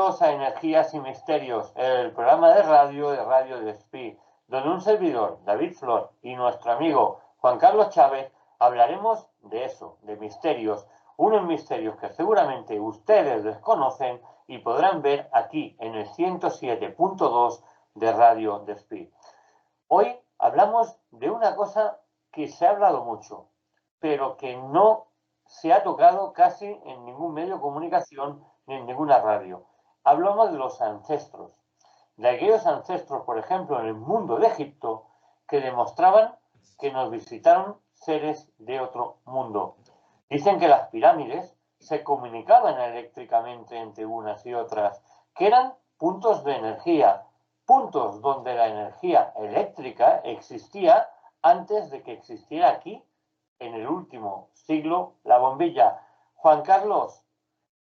Bienvenidos a Energías y Misterios, el programa de Radio Despí, donde un servidor, David Flor, y nuestro amigo Juan Carlos Chávez hablaremos de eso, de misterios, unos misterios que seguramente ustedes desconocen y podrán ver aquí en el 107.2 de Radio Despí. Hoy hablamos de una cosa que se ha hablado mucho, pero que no se ha tocado casi en ningún medio de comunicación ni en ninguna radio. Hablamos de los ancestros, de aquellos ancestros, por ejemplo, en el mundo de Egipto, que demostraban que nos visitaron seres de otro mundo. Dicen que las pirámides se comunicaban eléctricamente entre unas y otras, que eran puntos de energía, puntos donde la energía eléctrica existía antes de que existiera aquí, en el último siglo, la bombilla. Juan Carlos,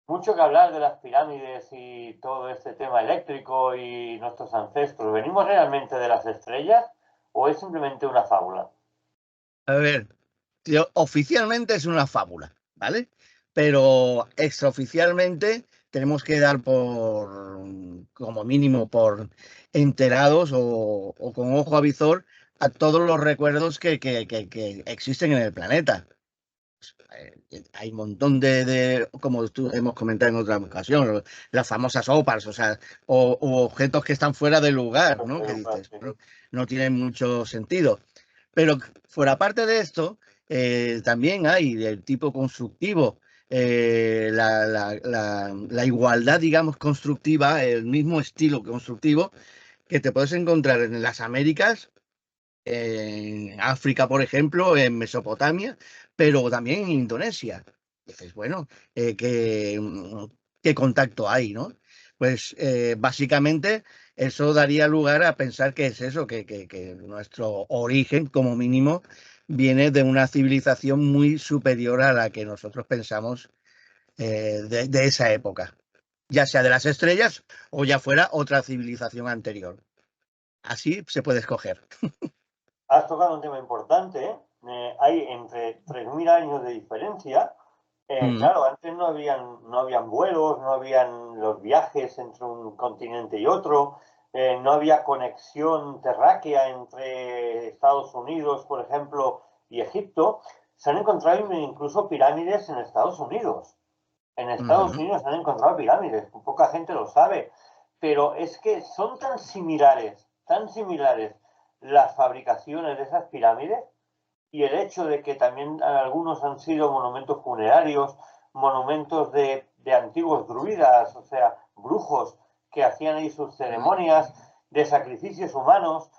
mucho que hablar de las pirámides y todo este tema eléctrico y nuestros ancestros. ¿Venimos realmente de las estrellas o es simplemente una fábula? A ver, oficialmente es una fábula, ¿vale? Pero extraoficialmente tenemos que dar por, como mínimo, por enterados o con ojo avizor a todos los recuerdos que existen en el planeta. Hay un montón como hemos comentado en otra ocasión, las famosas OPARs, o sea, o objetos que están fuera del lugar, ¿no? Que dices, no tienen mucho sentido. Pero fuera parte de esto, también hay del tipo constructivo, la igualdad, digamos, constructiva, el mismo estilo constructivo que te puedes encontrar en las Américas, en África, por ejemplo, en Mesopotamia, pero también en Indonesia. Dices, bueno, ¿qué contacto hay, no? Pues básicamente eso daría lugar a pensar que es eso, que nuestro origen, como mínimo, viene de una civilización muy superior a la que nosotros pensamos de esa época, ya sea de las estrellas o ya fuera otra civilización anterior. Así se puede escoger. Has tocado un tema importante, ¿eh? Hay entre 3.000 años de diferencia. Claro, antes no habían vuelos, no habían los viajes entre un continente y otro, no había conexión terráquea entre Estados Unidos, por ejemplo, y Egipto. Se han encontrado incluso pirámides en Estados Unidos. En Estados Unidos se han encontrado pirámides, poca gente lo sabe, pero es que son tan similares las fabricaciones de esas pirámides y el hecho de que también algunos han sido monumentos funerarios, monumentos de antiguos druidas, o sea, brujos que hacían ahí sus ceremonias de sacrificios humanos,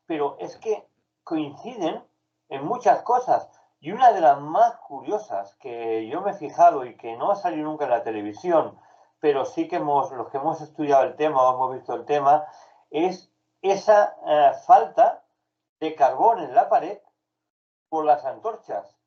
pero es que coinciden en muchas cosas. Y una de las más curiosas que yo me he fijado y que no ha salido nunca en la televisión, pero sí que los que hemos estudiado el tema o hemos visto el tema, es esa falta de carbón en la pared por las antorchas,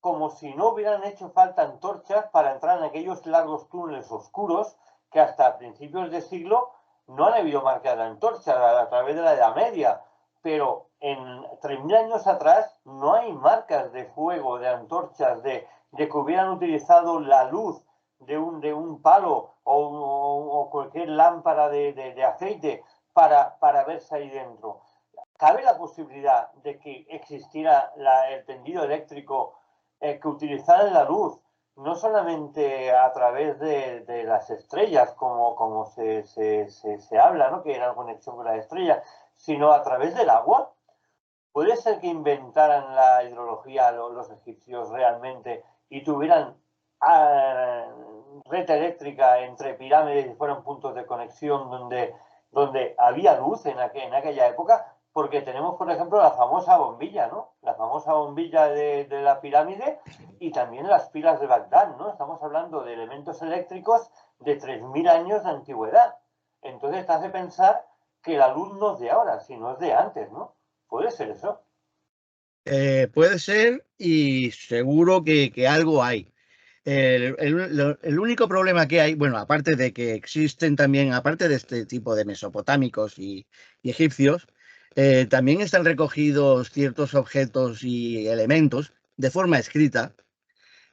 como si no hubieran hecho falta antorchas para entrar en aquellos largos túneles oscuros que hasta principios de siglo no han habido marcas de antorcha a través de la Edad Media, pero en 3.000 años atrás no hay marcas de fuego, de antorchas, de que hubieran utilizado la luz de un palo o cualquier lámpara de aceite para verse ahí dentro. ¿Cabe la posibilidad de que existiera el tendido eléctrico que utilizara la luz, no solamente a través de las estrellas, como se habla, ¿no? Que era la conexión con las estrellas, sino a través del agua? ¿Puede ser que inventaran la hidrología los egipcios realmente y tuvieran red eléctrica entre pirámides y fueran puntos de conexión donde había luz en aquella época? Porque tenemos, por ejemplo, la famosa bombilla, ¿no? La famosa bombilla de la pirámide y también las pilas de Bagdad, ¿no? Estamos hablando de elementos eléctricos de 3.000 años de antigüedad. Entonces te hace pensar que la luz no es de ahora, sino es de antes, ¿no? ¿Puede ser eso? Puede ser y seguro que algo hay. El único problema que hay, bueno, aparte de que existen también, aparte de este tipo de mesopotámicos y egipcios, también están recogidos ciertos objetos y elementos de forma escrita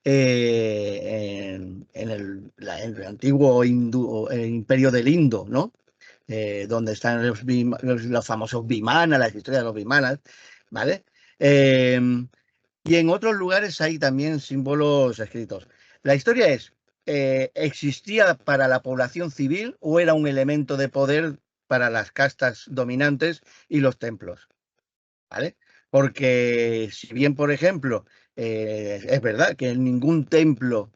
en el antiguo imperio del Indo, ¿no? Donde están los famosos vimanas, las historias de los vimanas, ¿vale? Y en otros lugares hay también símbolos escritos. La historia es, ¿existía para la población civil o era un elemento de poder para las castas dominantes y los templos? ¿Vale? Porque si bien, por ejemplo, es verdad que en ningún templo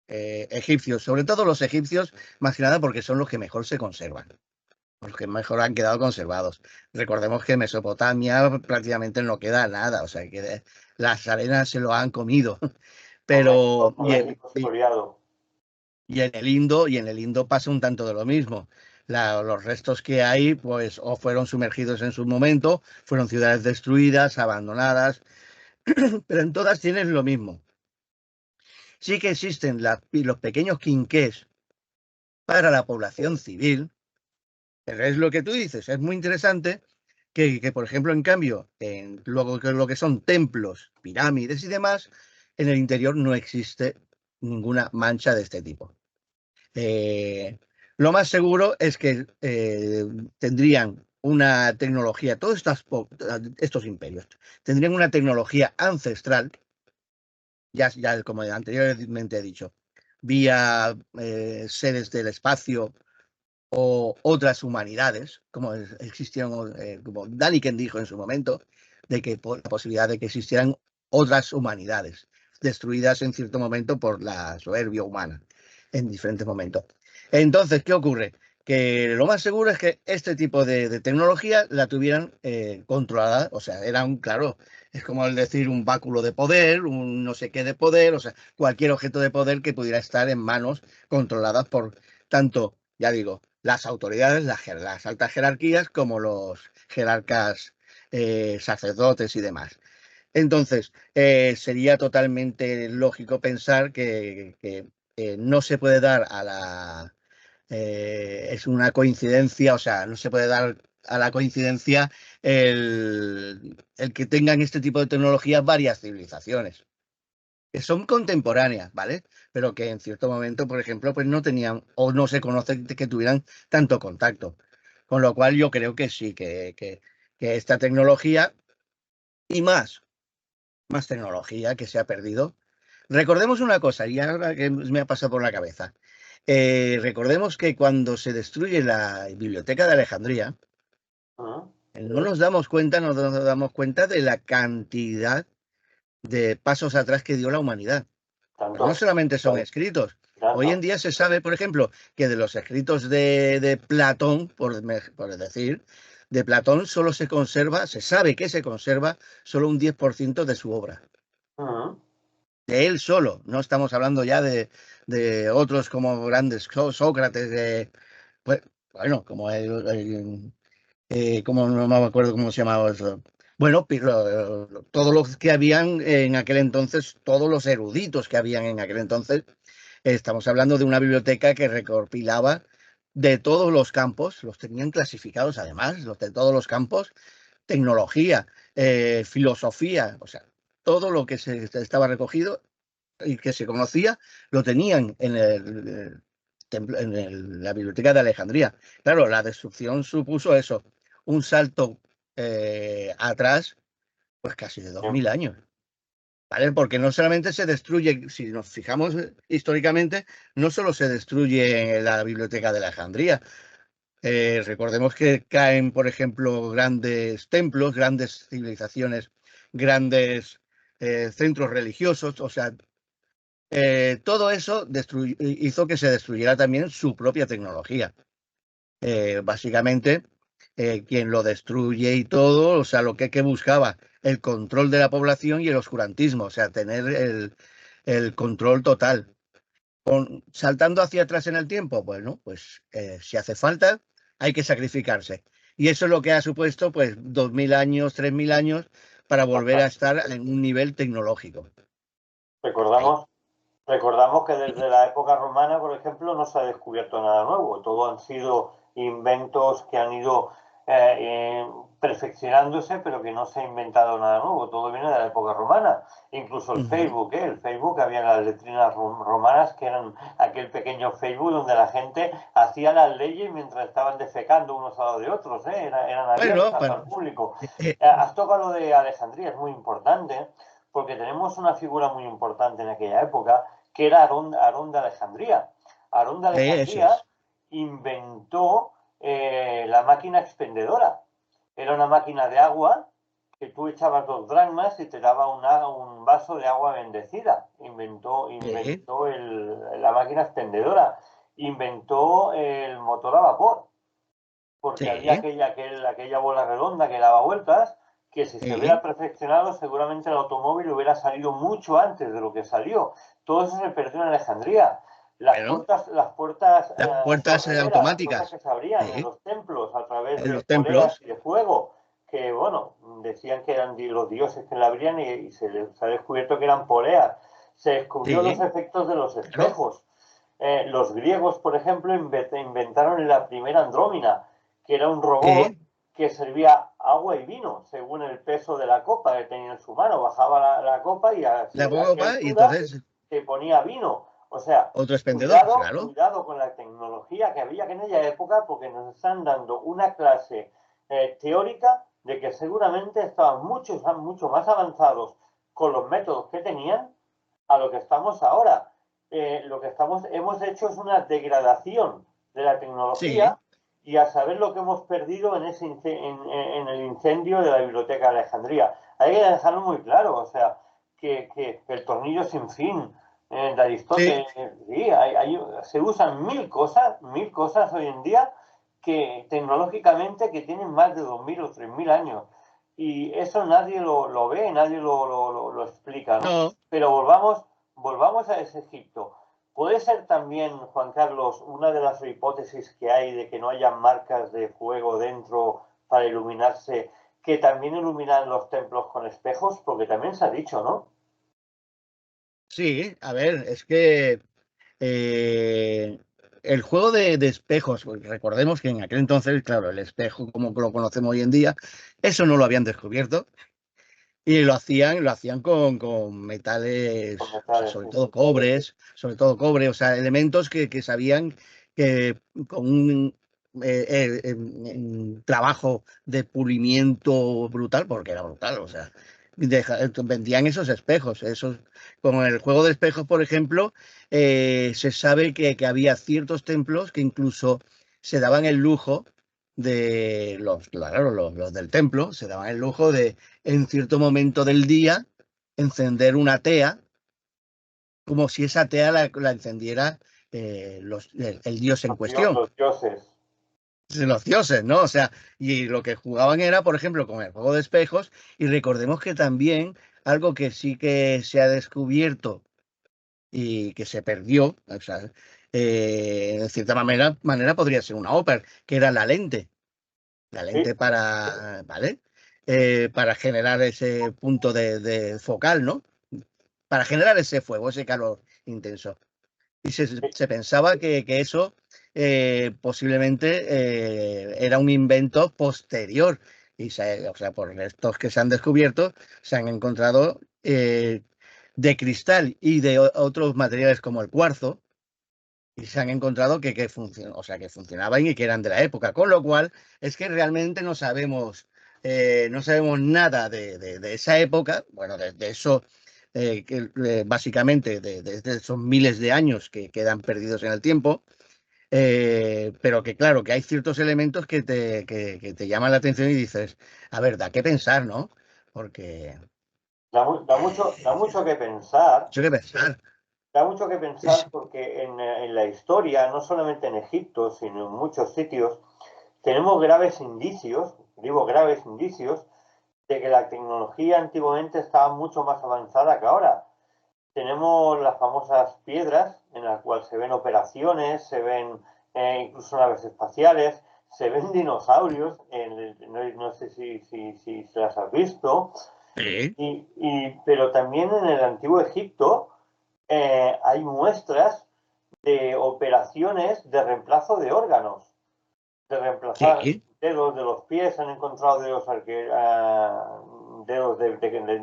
egipcio, sobre todo los egipcios, más que nada porque son los que mejor se conservan, los que mejor han quedado conservados. Recordemos que en Mesopotamia prácticamente no queda nada, o sea, que las arenas se lo han comido. Pero Por México expoliado. y en el Indo pasa un tanto de lo mismo. Los restos que hay, pues, o fueron sumergidos en su momento, fueron ciudades destruidas, abandonadas, pero en todas tienen lo mismo. Sí que existen los pequeños quinqués para la población civil, pero es lo que tú dices, es muy interesante que, por ejemplo, en cambio, en luego que lo que son templos, pirámides y demás, en el interior no existe ninguna mancha de este tipo. Lo más seguro es que tendrían una tecnología, todos estos imperios tendrían una tecnología ancestral, ya como anteriormente he dicho, vía seres del espacio o otras humanidades, como existieron, como Daniken dijo en su momento, de que la posibilidad de que existieran otras humanidades, destruidas en cierto momento por la soberbia humana, en diferentes momentos. Entonces, ¿qué ocurre? Que lo más seguro es que este tipo de tecnología la tuvieran controlada, o sea, eran, claro, es como el decir un báculo de poder, un no sé qué de poder, o sea, cualquier objeto de poder que pudiera estar en manos controladas por tanto, ya digo, las autoridades, las altas jerarquías, como los jerarcas sacerdotes y demás. Entonces, sería totalmente lógico pensar que no se puede dar a la... es una coincidencia, o sea, no se puede dar a la coincidencia el que tengan este tipo de tecnologías varias civilizaciones que son contemporáneas, ¿vale? Pero que en cierto momento, por ejemplo, pues no tenían o no se conoce que tuvieran tanto contacto. Con lo cual yo creo que sí, que esta tecnología y más tecnología que se ha perdido. Recordemos una cosa, y ahora que me ha pasado por la cabeza. Recordemos que cuando se destruye la biblioteca de Alejandría, no nos damos cuenta de la cantidad de pasos atrás que dio la humanidad. Pero no Tanto, solamente son escritos. Hoy en tanto. día se sabe, por ejemplo, que de los escritos de Platón, por decir, de Platón solo se conserva, se sabe que se conserva solo un 10% de su obra. De él solo. No estamos hablando ya de otros como grandes Sócrates, pues, bueno, como como no me acuerdo cómo se llamaba eso. Bueno, todos los que habían en aquel entonces, todos los eruditos que habían en aquel entonces, estamos hablando de una biblioteca que recopilaba de todos los campos, los tenían clasificados además, los de todos los campos, tecnología, filosofía, o sea, todo lo que se estaba recogido y que se conocía, lo tenían en la biblioteca de Alejandría. Claro, la destrucción supuso eso, un salto atrás, pues casi de 2000 años. ¿Vale? Porque no solamente se destruye, si nos fijamos históricamente, no solo se destruye la biblioteca de Alejandría. Recordemos que caen, por ejemplo, grandes templos, grandes civilizaciones, grandes centros religiosos, o sea, todo eso hizo que se destruyera también su propia tecnología. Básicamente, quien lo destruye y todo, o sea, lo que buscaba, el control de la población y el oscurantismo, o sea, tener el control total. Saltando hacia atrás en el tiempo, bueno, pues si hace falta, hay que sacrificarse. Y eso es lo que ha supuesto, pues, 2000 años, 3000 años para volver a estar en un nivel tecnológico. Ahí. Recordamos que desde la época romana, por ejemplo, no se ha descubierto nada nuevo. Todo han sido inventos que han ido perfeccionándose, pero que no se ha inventado nada nuevo, todo viene de la época romana. Incluso el Facebook, el Facebook, había las letrinas romanas que eran aquel pequeño Facebook donde la gente hacía las leyes mientras estaban defecando unos al lado de otros, eran Bueno, abiertas al público. eh, Has tocado lo de Alejandría, es muy importante, porque tenemos una figura muy importante en aquella época, que era Aarón de Alejandría. Aarón de eso Alejandría es. inventó la máquina expendedora. Era una máquina de agua que tú echabas 2 dracmas y te daba un vaso de agua bendecida. Inventó la máquina expendedora. Inventó el motor a vapor, porque había Sí, aquella bola redonda que daba vueltas, que si se hubiera sí. perfeccionado seguramente el automóvil hubiera salido mucho antes de lo que salió. Todo eso se perdió en Alejandría. Bueno, Las puertas las puertas correderas, las puertas automáticas. que se abrían en Sí, los templos a través en de los poleas templos. y de fuego, que bueno, decían que eran los dioses que la abrían y se ha descubierto que eran poleas. Se descubrió los Sí, efectos de los claro. espejos. Los griegos, por ejemplo, inventaron la primera Andrómina, que era un robot Sí, que servía agua y vino, según el peso de la copa que tenía en su mano. Bajaba la copa y así, la a qué copa y altura entonces se ponía vino. O sea, otro expendedor, cuidado, claro. cuidado con la tecnología que había en aquella época, porque nos están dando una clase teórica de que seguramente estaban mucho más avanzados con los métodos que tenían a lo que estamos ahora. Lo que hemos hecho es una degradación de la Sí, tecnología y a saber lo que hemos perdido en el incendio de la Biblioteca de Alejandría. Hay que dejarlo muy claro, o sea, que el tornillo sin fin de sí. Aristóteles, sí, se usan mil cosas hoy en día que tecnológicamente que tienen más de 2000 o 3000 años. Y eso nadie lo ve, nadie lo explica, ¿no? No, Pero volvamos a ese Egipto. Puede ser también, Juan Carlos, una de las hipótesis que hay de que no haya marcas de fuego dentro para iluminarse, que también iluminan los templos con espejos, porque también se ha dicho, ¿no? sí, a ver, es que eh, el juego de espejos, pues, recordemos que en aquel entonces, claro, el espejo como lo conocemos hoy en día, eso no lo habían descubierto y lo hacían con metales, Con o sea, metales, sobre todo cobre, o sea, elementos que sabían que con un trabajo de pulimiento brutal, porque era brutal, o sea, vendían esos espejos, con el juego de espejos, por ejemplo, se sabe que había ciertos templos que incluso se daban el lujo de claro, los del templo, se daban el lujo de en cierto momento del día encender una tea, como si esa tea la encendiera el dios en cuestión, los dioses. de los dioses, ¿no? O sea, y lo que jugaban era, por ejemplo, con el juego de espejos, y recordemos que también algo que sí que se ha descubierto y que se perdió, o sea, de cierta manera podría ser una ópera, que era la Sí, lente para, ¿vale? Para generar ese punto de focal, ¿no? Para generar ese fuego, ese calor intenso. Y sí, se pensaba que eso posiblemente era un invento posterior. O sea, por estos que se han descubierto, se han encontrado de cristal y de otros materiales como el cuarzo, y se han encontrado o sea, que funcionaban y que eran de la época. Con lo cual, es que realmente no sabemos nada de esa época, bueno, de eso, básicamente, de esos miles de años que quedan perdidos en el tiempo, pero que claro, que hay ciertos elementos que te llaman la atención y dices, a ver, da que pensar, ¿no? Porque da mucho que pensar. mucho que pensar. Da mucho que pensar Es- porque en la historia, no solamente en Egipto, sino en muchos sitios, tenemos graves indicios, digo graves indicios, de que la tecnología antiguamente estaba mucho más avanzada que ahora. Tenemos las famosas piedras en las cuales se ven operaciones, se ven incluso naves espaciales, se ven dinosaurios, no sé si las has visto, sí, pero también en el antiguo Egipto hay muestras de operaciones de reemplazo de órganos. de reemplazar Sí, dedos de los pies, han encontrado dedos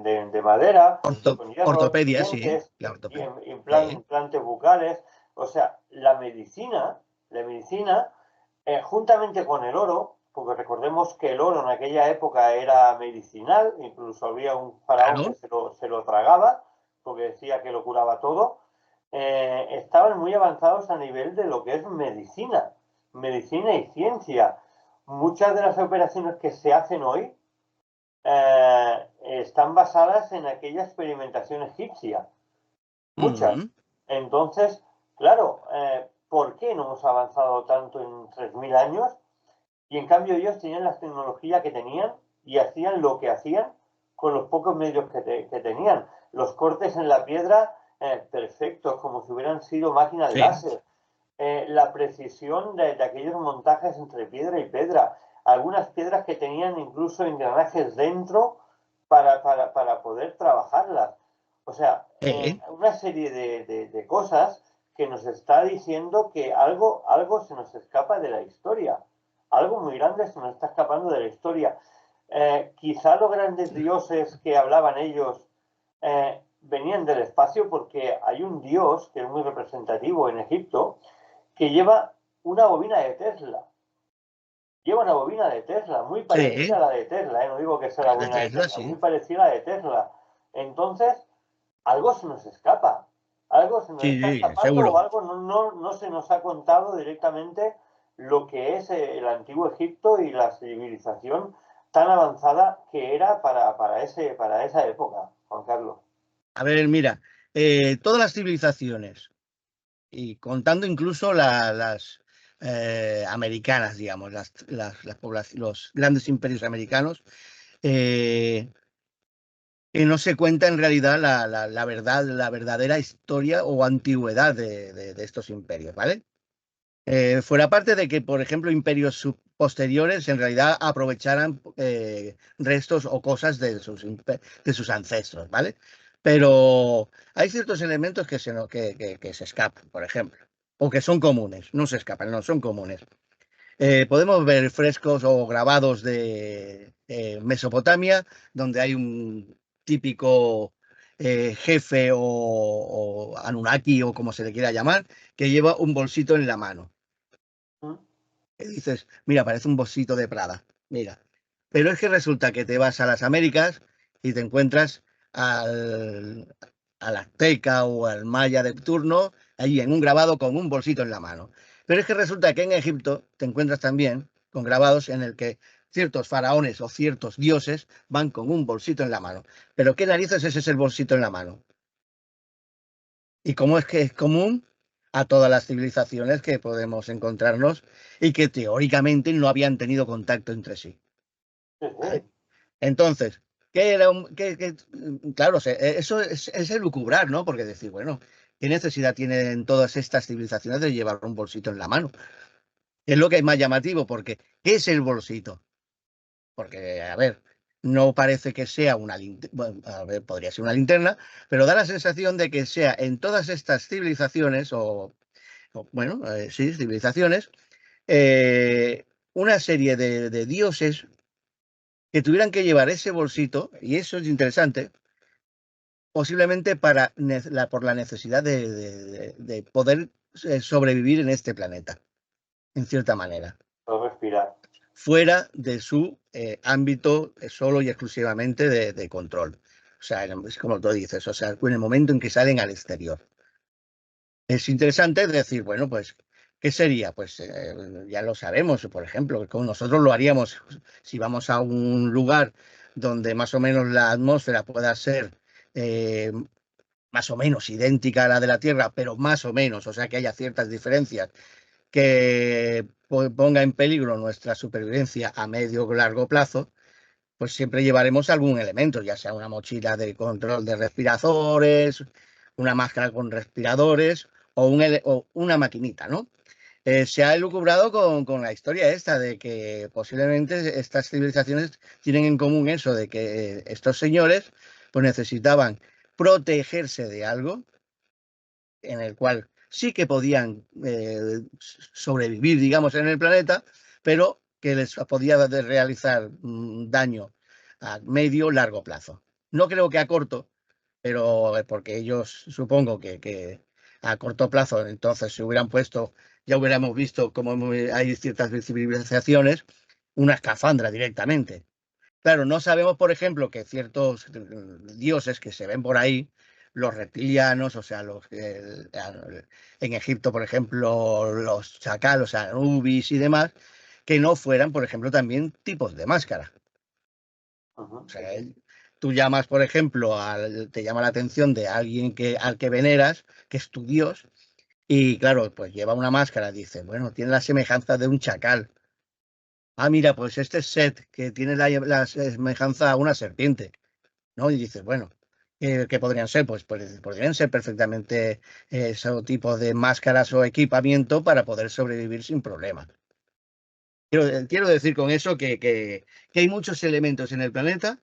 de madera, con hierro, ortopedia, sí, dientes, la ortopedia. implantes bucales. O sea, la medicina juntamente con el oro, porque recordemos que el oro en aquella época era medicinal, incluso había un faraón que Claro, se lo tragaba, porque decía que lo curaba todo, estaban muy avanzados a nivel de lo que es medicina y ciencia. Muchas de las operaciones que se hacen hoy están basadas en aquella experimentación egipcia. Muchas. mm, Entonces, claro, ¿por qué no hemos avanzado tanto en 3.000 años? Y en cambio ellos tenían la tecnología que tenían y hacían lo que hacían con los pocos medios que tenían. Los cortes en la piedra perfectos, como si hubieran sido máquinas sí, láser. La precisión de aquellos montajes entre piedra y piedra. Algunas piedras que tenían incluso engranajes dentro para poder trabajarlas. O sea, una serie de cosas que nos está diciendo que algo se nos escapa de la historia. Algo muy grande se nos está escapando de la historia. Quizá los grandes dioses que hablaban ellos venían del espacio porque hay un dios que es muy representativo en Egipto que lleva una bobina de Tesla. Lleva una bobina de Tesla, muy parecida a sí, la de Tesla, no digo que sea la es de bobina de Tesla, Tesla, muy sí, parecida a la de Tesla. Entonces, algo se nos escapa, algo se nos sí, está sí, escapando o seguro. algo no se nos ha contado directamente lo que es el antiguo Egipto y la civilización tan avanzada que era para esa época, Juan Carlos. A ver, mira, todas las civilizaciones, y contando incluso las americanas, digamos, los grandes imperios americanos, eh, que no se cuenta en realidad la verdad, la verdadera historia o antigüedad de estos imperios, ¿vale? Fuera parte de que, por ejemplo, imperios posteriores en realidad aprovecharan restos o cosas de sus ancestros, ¿vale? Pero hay ciertos elementos que se escapan, por ejemplo, o que son comunes, no se escapan, no son comunes. Podemos ver frescos o grabados de Mesopotamia, donde hay un típico jefe o Anunnaki o como se le quiera llamar, que lleva un bolsito en la mano. ¿Mm? Y dices, mira, parece un bolsito de Prada, mira. Pero es que resulta que te vas a las Américas y te encuentras al, al azteca o al maya de turno allí en un grabado con un bolsito en la mano. Pero es que resulta que en Egipto te encuentras también con grabados en el que ciertos faraones o ciertos dioses van con un bolsito en la mano. Pero ¿qué narices es ese bolsito en la mano? ¿Y cómo es que es común a todas las civilizaciones que podemos encontrarnos y que teóricamente no habían tenido contacto entre sí? Sí, ¿Vale? sí. Entonces, ¿qué era claro, eso es elucubrar, ¿no? Porque decir, bueno, ¿qué necesidad tienen todas estas civilizaciones de llevar un bolsito en la mano? Es lo que es más llamativo, porque ¿qué es el bolsito? Porque, a ver, no parece que sea una linterna, bueno, a ver, podría ser una linterna, pero da la sensación de que sea en todas estas civilizaciones, bueno, sí, civilizaciones, eh, una serie de dioses que tuvieran que llevar ese bolsito, y eso es interesante, posiblemente por la necesidad de poder sobrevivir en este planeta, en cierta manera, Puedo respirar. fuera de su ámbito solo y exclusivamente de control. O sea, es como tú dices, o sea, en el momento en que salen al exterior. Es interesante decir, bueno, pues, ¿qué sería? Pues ya lo sabemos, por ejemplo, como nosotros lo haríamos si vamos a un lugar donde más o menos la atmósfera pueda ser eh, más o menos idéntica a la de la Tierra, pero más o menos, o sea, que haya ciertas diferencias que ponga en peligro nuestra supervivencia a medio o largo plazo, pues siempre llevaremos algún elemento, ya sea una mochila de control de respiradores, una máscara con respiradores o una maquinita, ¿no? Se ha elucubrado con la historia esta de que posiblemente estas civilizaciones tienen en común eso, de que estos señores pues necesitaban protegerse de algo en el cual sí que podían sobrevivir, digamos, en el planeta, pero que les podía realizar daño a medio o largo plazo. No creo que a corto, pero porque ellos supongo que a corto plazo, entonces se hubieran puesto, ya hubiéramos visto cómo hay ciertas civilizaciones, una escafandra directamente. Claro, no sabemos, por ejemplo, que ciertos dioses que se ven por ahí, los reptilianos, o sea, en Egipto, por ejemplo, los chacales, o sea, Anubis y demás, que no fueran, por ejemplo, también tipos de máscara. O sea, tú llamas, por ejemplo, te llama la atención de alguien al que veneras, que es tu dios, y claro, pues lleva una máscara, dice, bueno, tiene la semejanza de un chacal. Ah, mira, pues este es Set, que tiene la semejanza a una serpiente, ¿no? Y dices, bueno, ¿qué podrían ser? Pues podrían ser perfectamente ese tipo de máscaras o equipamiento para poder sobrevivir sin problema. Quiero decir con eso que hay muchos elementos en el planeta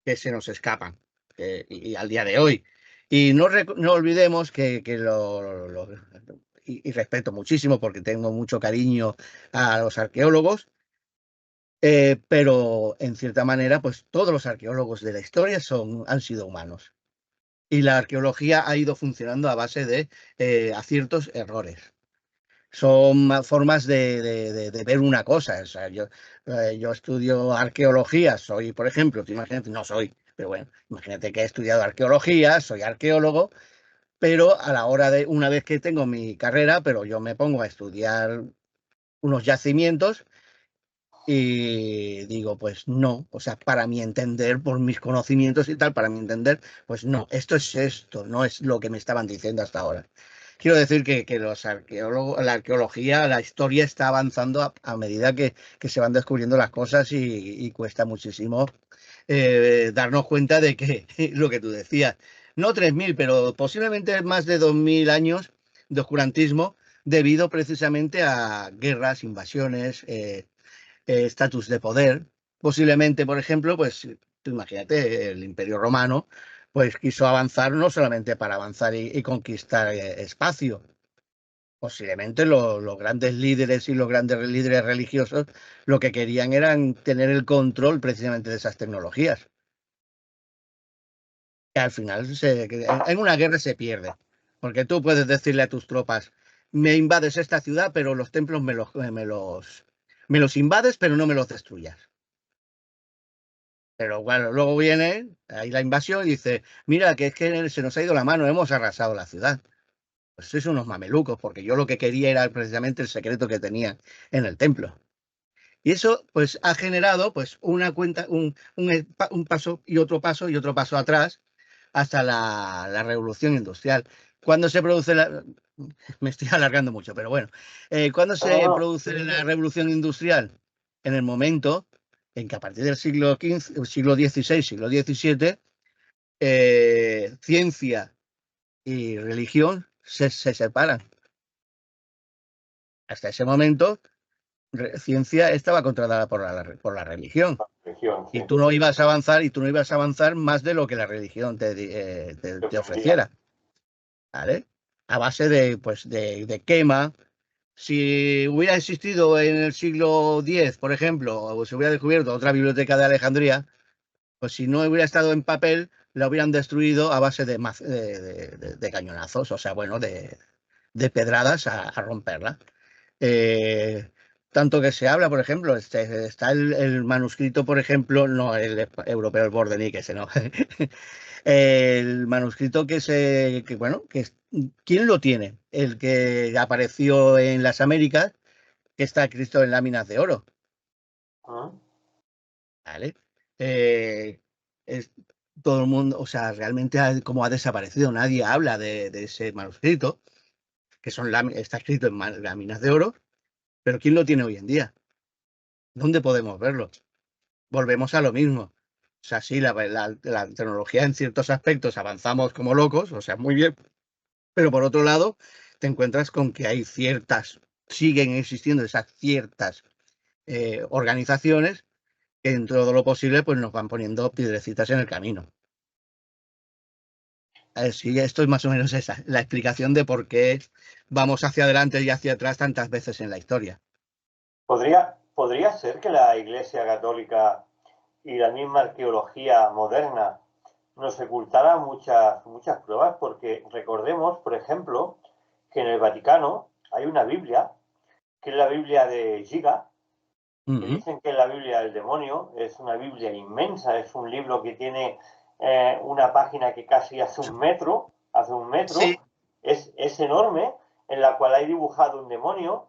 que se nos escapan y al día de hoy. Y no olvidemos y respeto muchísimo porque tengo mucho cariño a los arqueólogos, pero en cierta manera, pues todos los arqueólogos de la historia han sido humanos. Y la arqueología ha ido funcionando a base de aciertos, errores. Son formas de ver una cosa. O sea, yo estudio arqueología, soy, por ejemplo, imagínate, no soy, pero bueno, imagínate que he estudiado arqueología, soy arqueólogo, pero a la hora de, una vez que tengo mi carrera, pero yo me pongo a estudiar unos yacimientos y digo, pues no, o sea, para mi entender, por mis conocimientos y tal, para mi entender, pues no, esto es esto, no es lo que me estaban diciendo hasta ahora. Quiero decir que los arqueólogos, la arqueología, la historia está avanzando a medida que se van descubriendo las cosas y cuesta muchísimo darnos cuenta de que lo que tú decías, no 3.000, pero posiblemente más de 2.000 años de oscurantismo debido precisamente a guerras, invasiones, estatus de poder. Posiblemente, por ejemplo, pues tú imagínate, el Imperio Romano, pues quiso avanzar no solamente para avanzar y conquistar espacio. Posiblemente los grandes líderes y los grandes líderes religiosos lo que querían era tener el control precisamente de esas tecnologías. Que al final en una guerra se pierde. Porque tú puedes decirle a tus tropas, me invades esta ciudad, pero los templos me los invades, pero no me los destruyas. Pero bueno, luego viene ahí la invasión y dice, mira, que es que se nos ha ido la mano, hemos arrasado la ciudad. Pues sois unos mamelucos, porque yo lo que quería era precisamente el secreto que tenía en el templo. Y eso pues ha generado pues una cuenta, un paso y otro paso y otro paso atrás hasta la revolución industrial. Cuando se produce me estoy alargando mucho, pero bueno, ¿cuándo se produce la revolución industrial? En el momento en que a partir del siglo XV, siglo XVI, siglo XVII, ciencia y religión se separan. Hasta ese momento, ciencia estaba controlada por la religión. Religión, sí. Y tú no ibas a avanzar, y tú no ibas a avanzar más de lo que la religión te ofreciera. ¿Vale? A base pues, de quema. Si hubiera existido en el siglo X, por ejemplo, o se hubiera descubierto otra biblioteca de Alejandría, pues si no hubiera estado en papel, la hubieran destruido a base de cañonazos, o sea, bueno, de pedradas a romperla. Eh, Tanto que se habla, por ejemplo, está el manuscrito, por ejemplo, no el europeo, el Bordenique, ese no. El manuscrito bueno, ¿quién lo tiene? El que apareció en las Américas, que está escrito en láminas de oro. ¿Vale? Eh, es, Todo el mundo, o sea, realmente como ha desaparecido, nadie habla de ese manuscrito, que está escrito en láminas de oro, pero ¿quién lo tiene hoy en día? ¿Dónde podemos verlo? Volvemos a lo mismo. O sea, sí, la tecnología en ciertos aspectos avanzamos como locos, o sea, muy bien, pero por otro lado, te encuentras con que siguen existiendo esas ciertas organizaciones que en todo lo posible pues nos van poniendo piedrecitas en el camino. Sí, esto es más o menos la explicación de por qué vamos hacia adelante y hacia atrás tantas veces en la historia. podría ser que la Iglesia Católica y la misma arqueología moderna nos ocultara muchas pruebas, porque recordemos, por ejemplo, que en el Vaticano hay una Biblia, que es la Biblia de Giga, que dicen que es la Biblia del demonio. Es una Biblia inmensa, es un libro que tiene una página que casi hace un metro, Sí, es enorme, en la cual hay dibujado un demonio.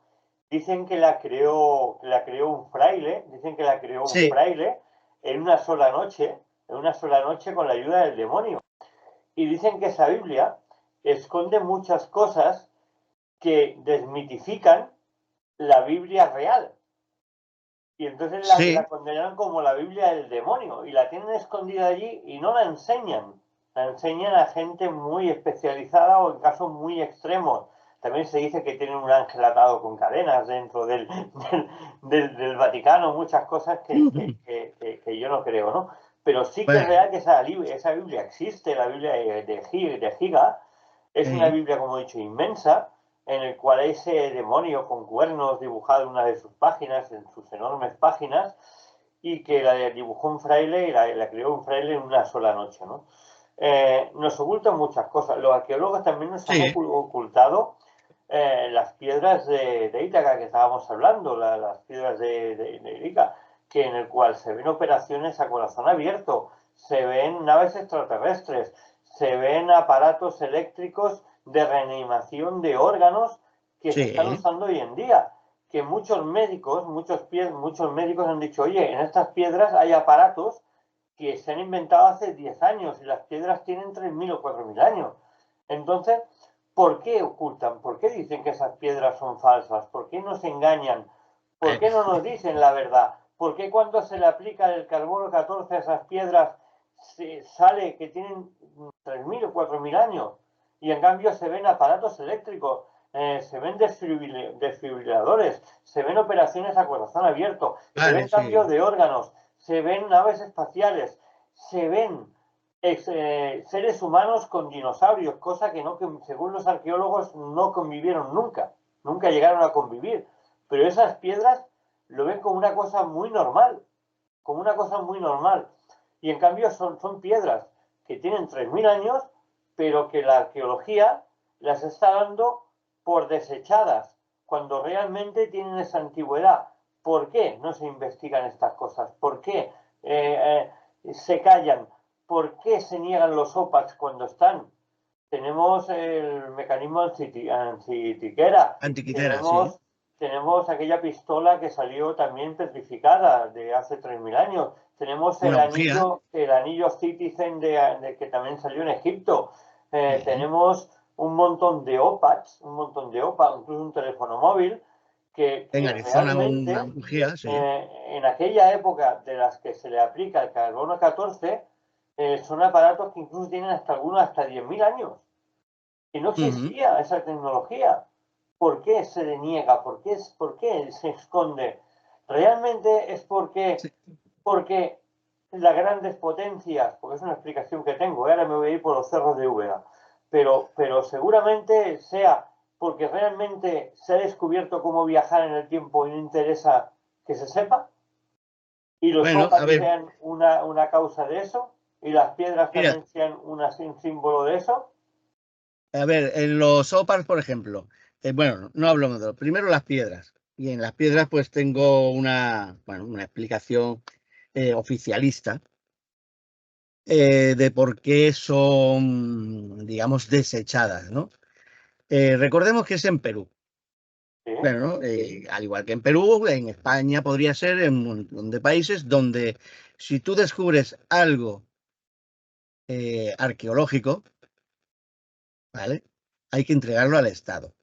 Dicen que la creó un fraile, sí, en una sola noche con la ayuda del demonio. Y dicen que esa Biblia esconde muchas cosas que desmitifican la Biblia real. Y entonces la sí. condenaron como la Biblia del demonio y la tienen escondida allí y no la enseñan. La enseñan a gente muy especializada o en casos muy extremos. También se dice que tienen un ángel atado con cadenas dentro del Vaticano, muchas cosas que yo no creo, ¿no? Pero sí que es Bueno, real que esa Biblia existe, la Biblia de Giga. Es una Biblia, como he dicho, inmensa, en el cual hay ese demonio con cuernos dibujado en una de sus páginas, en sus enormes páginas, y que la dibujó un fraile y la creó un fraile en una sola noche, ¿no? Nos ocultan muchas cosas. Los arqueólogos también nos han sí, ocultado las piedras de Ítaca que estábamos hablando, las piedras de Ica, que en el cual se ven operaciones a corazón abierto, se ven naves extraterrestres, se ven aparatos eléctricos de reanimación de órganos que se están sí. usando hoy en día. Que muchos médicos han dicho, oye, en estas piedras hay aparatos que se han inventado hace 10 años y las piedras tienen 3.000 o 4.000 años. Entonces, ¿por qué ocultan? ¿Por qué dicen que esas piedras son falsas? ¿Por qué nos engañan? ¿Por Bueno, qué no nos dicen la verdad? ¿Por qué cuando se le aplica el carbono 14 a esas piedras sale que tienen 3.000 o 4.000 años? Y en cambio se ven aparatos eléctricos, se ven desfibriladores, se ven operaciones a corazón abierto, se vale, ven cambios sí. de órganos, se ven naves espaciales, se ven seres humanos con dinosaurios, cosa que, no, que según los arqueólogos no convivieron nunca, nunca llegaron a convivir. Pero esas piedras lo ven como una cosa muy normal, como una cosa muy normal. Y en cambio son piedras que tienen 3.000 años, pero que la arqueología las está dando por desechadas, cuando realmente tienen esa antigüedad. ¿Por qué no se investigan estas cosas? ¿Por qué se callan? ¿Por qué se niegan los OPACs cuando están? Tenemos el mecanismo antiquera, Antiquitera, sí. tenemos, tenemos aquella pistola que salió también petrificada de hace 3.000 años, tenemos Una bujía. el anillo Citizen que también salió en Egipto, Sí. tenemos un montón de OPACs, incluso un teléfono móvil, En que Arizona una realmente bujía, sí. en aquella época de las que se le aplica el carbono 14, son aparatos que incluso tienen hasta algunos hasta 10.000 años. Y no Ujú. existía esa tecnología. ¿Por qué se deniega? Por qué se esconde? Realmente es Sí. porque las grandes potencias, porque es una explicación que tengo, ahora me voy a ir por los cerros de Úbeda, pero seguramente sea porque realmente se ha descubierto cómo viajar en el tiempo y no interesa que se sepa, y los Bueno, a OPAC ver, sean una causa de eso, y las piedras mira, también sean un símbolo de eso. a ver, en los OPARs, por ejemplo, bueno, no hablamos de primero las piedras. Y en las piedras, pues tengo una, bueno, una explicación oficialista de por qué son, digamos, desechadas, ¿no? Recordemos que es en Perú. ¿Sí? Bueno, ¿no? Al igual que en Perú, en España podría ser en un montón de países donde si tú descubres algo arqueológico, ¿vale? Hay que entregarlo al Estado.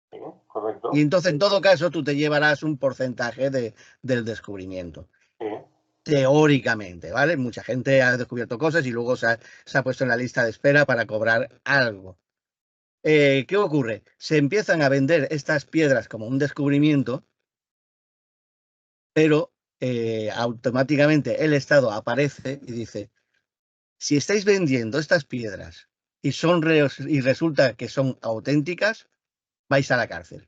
Sí, Y correcto. entonces, en todo caso, tú te llevarás un porcentaje del descubrimiento, Sí, teóricamente, ¿vale? Mucha gente ha descubierto cosas y luego se ha puesto en la lista de espera para cobrar algo. ¿Qué ocurre? Se empiezan a vender estas piedras como un descubrimiento, pero automáticamente el Estado aparece y dice, si estáis vendiendo estas piedras y, y resulta que son auténticas, vais a la cárcel.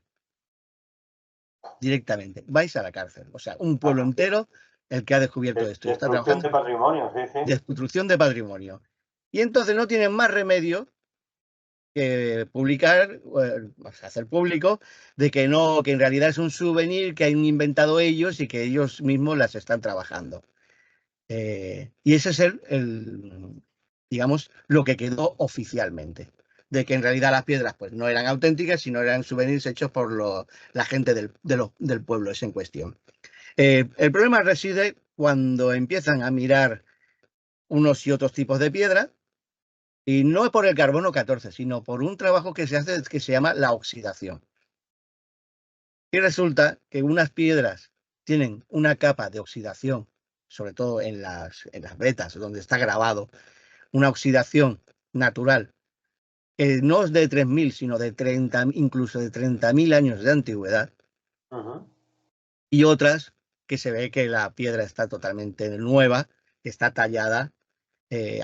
directamente. Vais a la cárcel. O sea, un pueblo entero el que ha descubierto esto y está Destrucción trabajando. de patrimonio, sí, sí. Destrucción de patrimonio. Y entonces no tienen más remedio que publicar, o sea, hacer público, de que no, que en realidad es un souvenir que han inventado ellos y que ellos mismos las están trabajando. Y ese es digamos, lo que quedó oficialmente, de que en realidad las piedras pues no eran auténticas, sino eran souvenirs hechos por la gente del pueblo ese en cuestión. El problema reside cuando empiezan a mirar unos y otros tipos de piedra, y no es por el carbono 14, sino por un trabajo que se hace que se llama la oxidación. Y resulta que unas piedras tienen una capa de oxidación, sobre todo en las vetas, donde está grabado, una oxidación natural, que no es de 3.000, sino de 30, incluso de 30.000 años de antigüedad, y otras que se ve que la piedra está totalmente nueva, que está tallada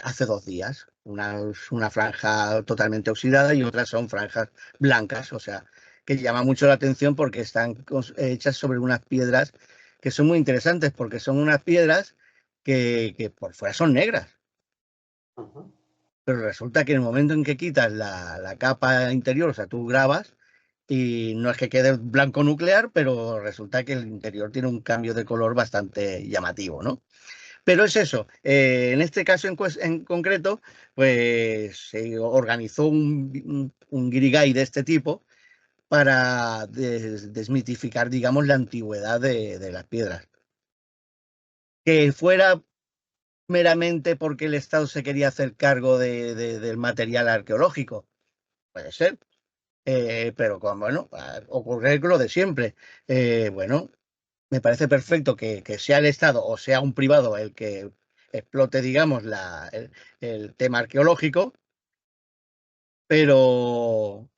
hace 2 días. Una franja totalmente oxidada y otras son franjas blancas, o sea, que llama mucho la atención porque están hechas sobre unas piedras que son muy interesantes, porque son unas piedras que por fuera son negras. Pero resulta que en el momento en que quitas la capa interior, o sea, tú grabas, y no es que quede blanco nuclear, pero resulta que el interior tiene un cambio de color bastante llamativo, ¿no? Pero es eso, en este caso en concreto, pues se organizó un guirigay de este tipo para desmitificar, digamos, la antigüedad de las piedras. Que fuera meramente porque el Estado se quería hacer cargo del material arqueológico, puede ser, pero bueno, ocurre lo de siempre. Bueno, me parece perfecto que sea el Estado o sea un privado el que explote, digamos, el tema arqueológico, pero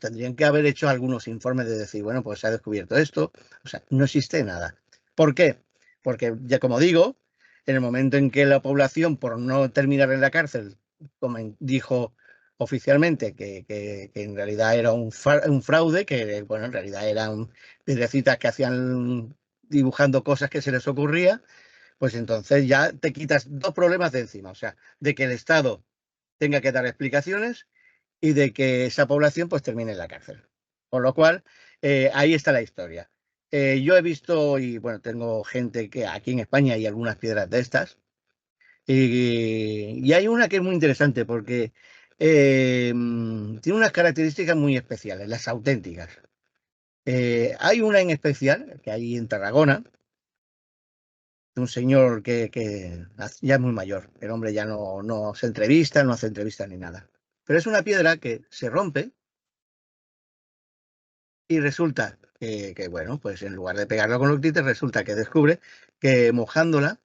tendrían que haber hecho algunos informes de decir, bueno, pues se ha descubierto esto. O sea, no existe nada. ¿Por qué? Porque, ya como digo, en el momento en que la población, por no terminar en la cárcel, como dijo oficialmente que en realidad era un fraude, que bueno, en realidad eran piedrecitas que hacían dibujando cosas que se les ocurría, pues entonces ya te quitas 2 problemas de encima. O sea, de que el Estado tenga que dar explicaciones y de que esa población pues termine en la cárcel. Con lo cual, ahí está la historia. Yo he visto, y bueno, tengo gente que aquí en España hay algunas piedras de estas, y hay una que es muy interesante porque tiene unas características muy especiales, las auténticas. Hay una en especial, que hay en Tarragona, de un señor que ya es muy mayor. El hombre ya no se entrevista, no hace entrevistas ni nada. Pero es una piedra que se rompe y resulta bueno, pues en lugar de pegarlo con los dientes, resulta que descubre que mojándola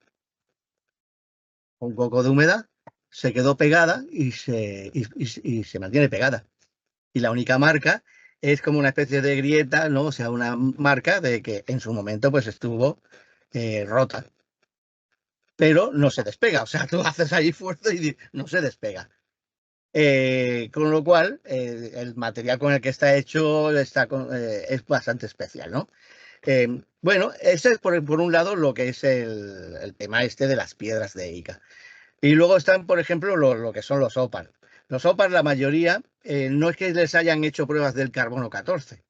con un poco de humedad se quedó pegada y se mantiene pegada. Y la única marca es como una especie de grieta, ¿no? O sea, una marca de que en su momento pues estuvo rota, pero no se despega. O sea, tú haces ahí fuerza y no se despega. Con lo cual, el material con el que está hecho es bastante especial, ¿no? Bueno, ese es por un lado lo que es el tema este de las piedras de Ica. Y luego están, por ejemplo, lo que son los ópar. Los ópar, la mayoría, no es que les hayan hecho pruebas del carbono 14.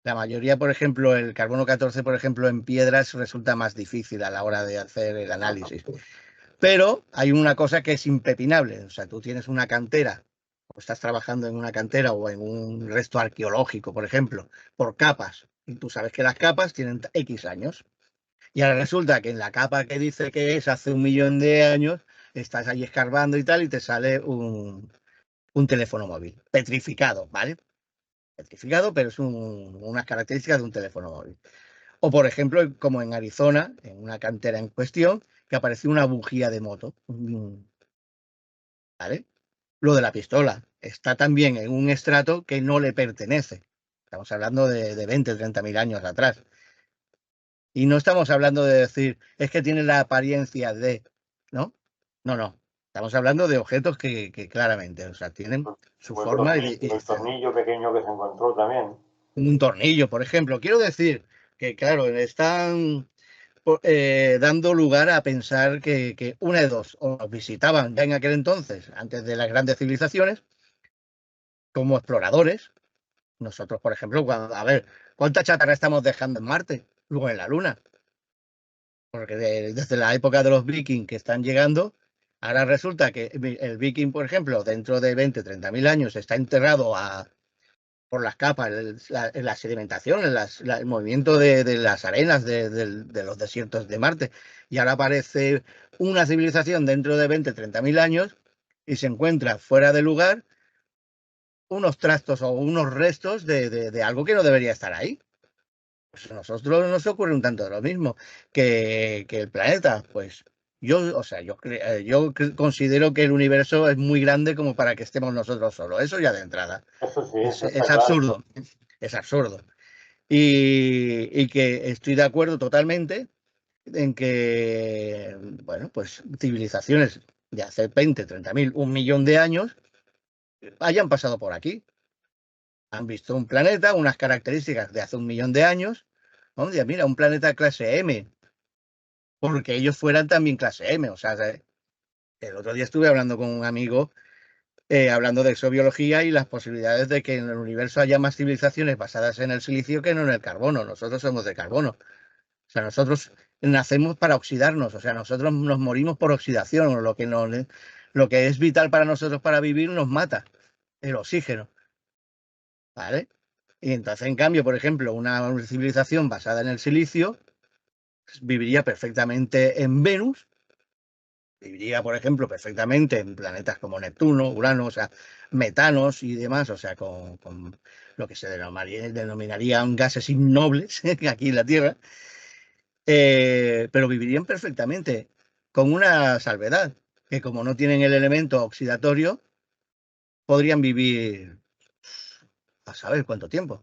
La mayoría, por ejemplo, el carbono 14, por ejemplo, en piedras resulta más difícil a la hora de hacer el análisis. Pero hay una cosa que es impepinable. O sea, tú tienes una cantera, o estás trabajando en una cantera o en un resto arqueológico, por ejemplo, por capas. Y tú sabes que las capas tienen X años. Y ahora resulta que en la capa que dice que es hace 1.000.000 de años, estás ahí escarbando y tal, y te sale un teléfono móvil, petrificado, ¿vale? Petrificado, pero es unas características de un teléfono móvil. O, por ejemplo, como en Arizona, en una cantera en cuestión, que apareció una bujía de moto, ¿vale? Lo de la pistola está también en un estrato que no le pertenece. Estamos hablando de 20, 30.000 años atrás. Y no estamos hablando de decir, es que tiene la apariencia de, ¿no? No, no. Estamos hablando de objetos que claramente, o sea, tienen su Como forma el tornillo pequeño que se encontró también. un tornillo, por ejemplo. Quiero decir que, claro, están dando lugar a pensar que una de dos, o nos visitaban ya en aquel entonces, antes de las grandes civilizaciones, como exploradores. Nosotros, por ejemplo, a ver, ¿cuánta chatarra estamos dejando en Marte? Luego en la Luna. Porque desde la época de los vikings que están llegando, ahora resulta que el viking, por ejemplo, dentro de 20, 30 mil años está enterrado por las capas, la sedimentación, el movimiento de las arenas de los desiertos de Marte. Y ahora aparece una civilización dentro de 20, 30 mil años y se encuentra fuera de lugar unos trastos o unos restos de algo que no debería estar ahí. Pues a nosotros nos ocurre un tanto de lo mismo que el planeta. Pues yo, o sea, considero que el universo es muy grande como para que estemos nosotros solos. Eso ya de entrada. Eso sí, eso Es está claro. absurdo. Es absurdo. Y que estoy de acuerdo totalmente en que, bueno, pues civilizaciones de hace 20, 30 mil, 1 millón de años hayan pasado por aquí. Han visto un planeta, unas características de hace 1 millón de años. Oye, mira, un planeta clase M, porque ellos fueran también clase M. O sea, el otro día estuve hablando con un amigo, hablando de exobiología y las posibilidades de que en el universo haya más civilizaciones basadas en el silicio que no en el carbono. Nosotros somos de carbono. O sea, nosotros nacemos para oxidarnos. O sea, nosotros nos morimos por oxidación. Lo que es vital para nosotros para vivir nos mata, el oxígeno. ¿Vale? Y entonces, en cambio, por ejemplo, una civilización basada en el silicio viviría perfectamente en Venus, viviría, por ejemplo, perfectamente en planetas como Neptuno, Urano, o sea, metanos y demás, o sea, con lo que se denominarían gases innobles aquí en la Tierra, pero vivirían perfectamente, con una salvedad, que como no tienen el elemento oxidatorio, podrían vivir a saber cuánto tiempo.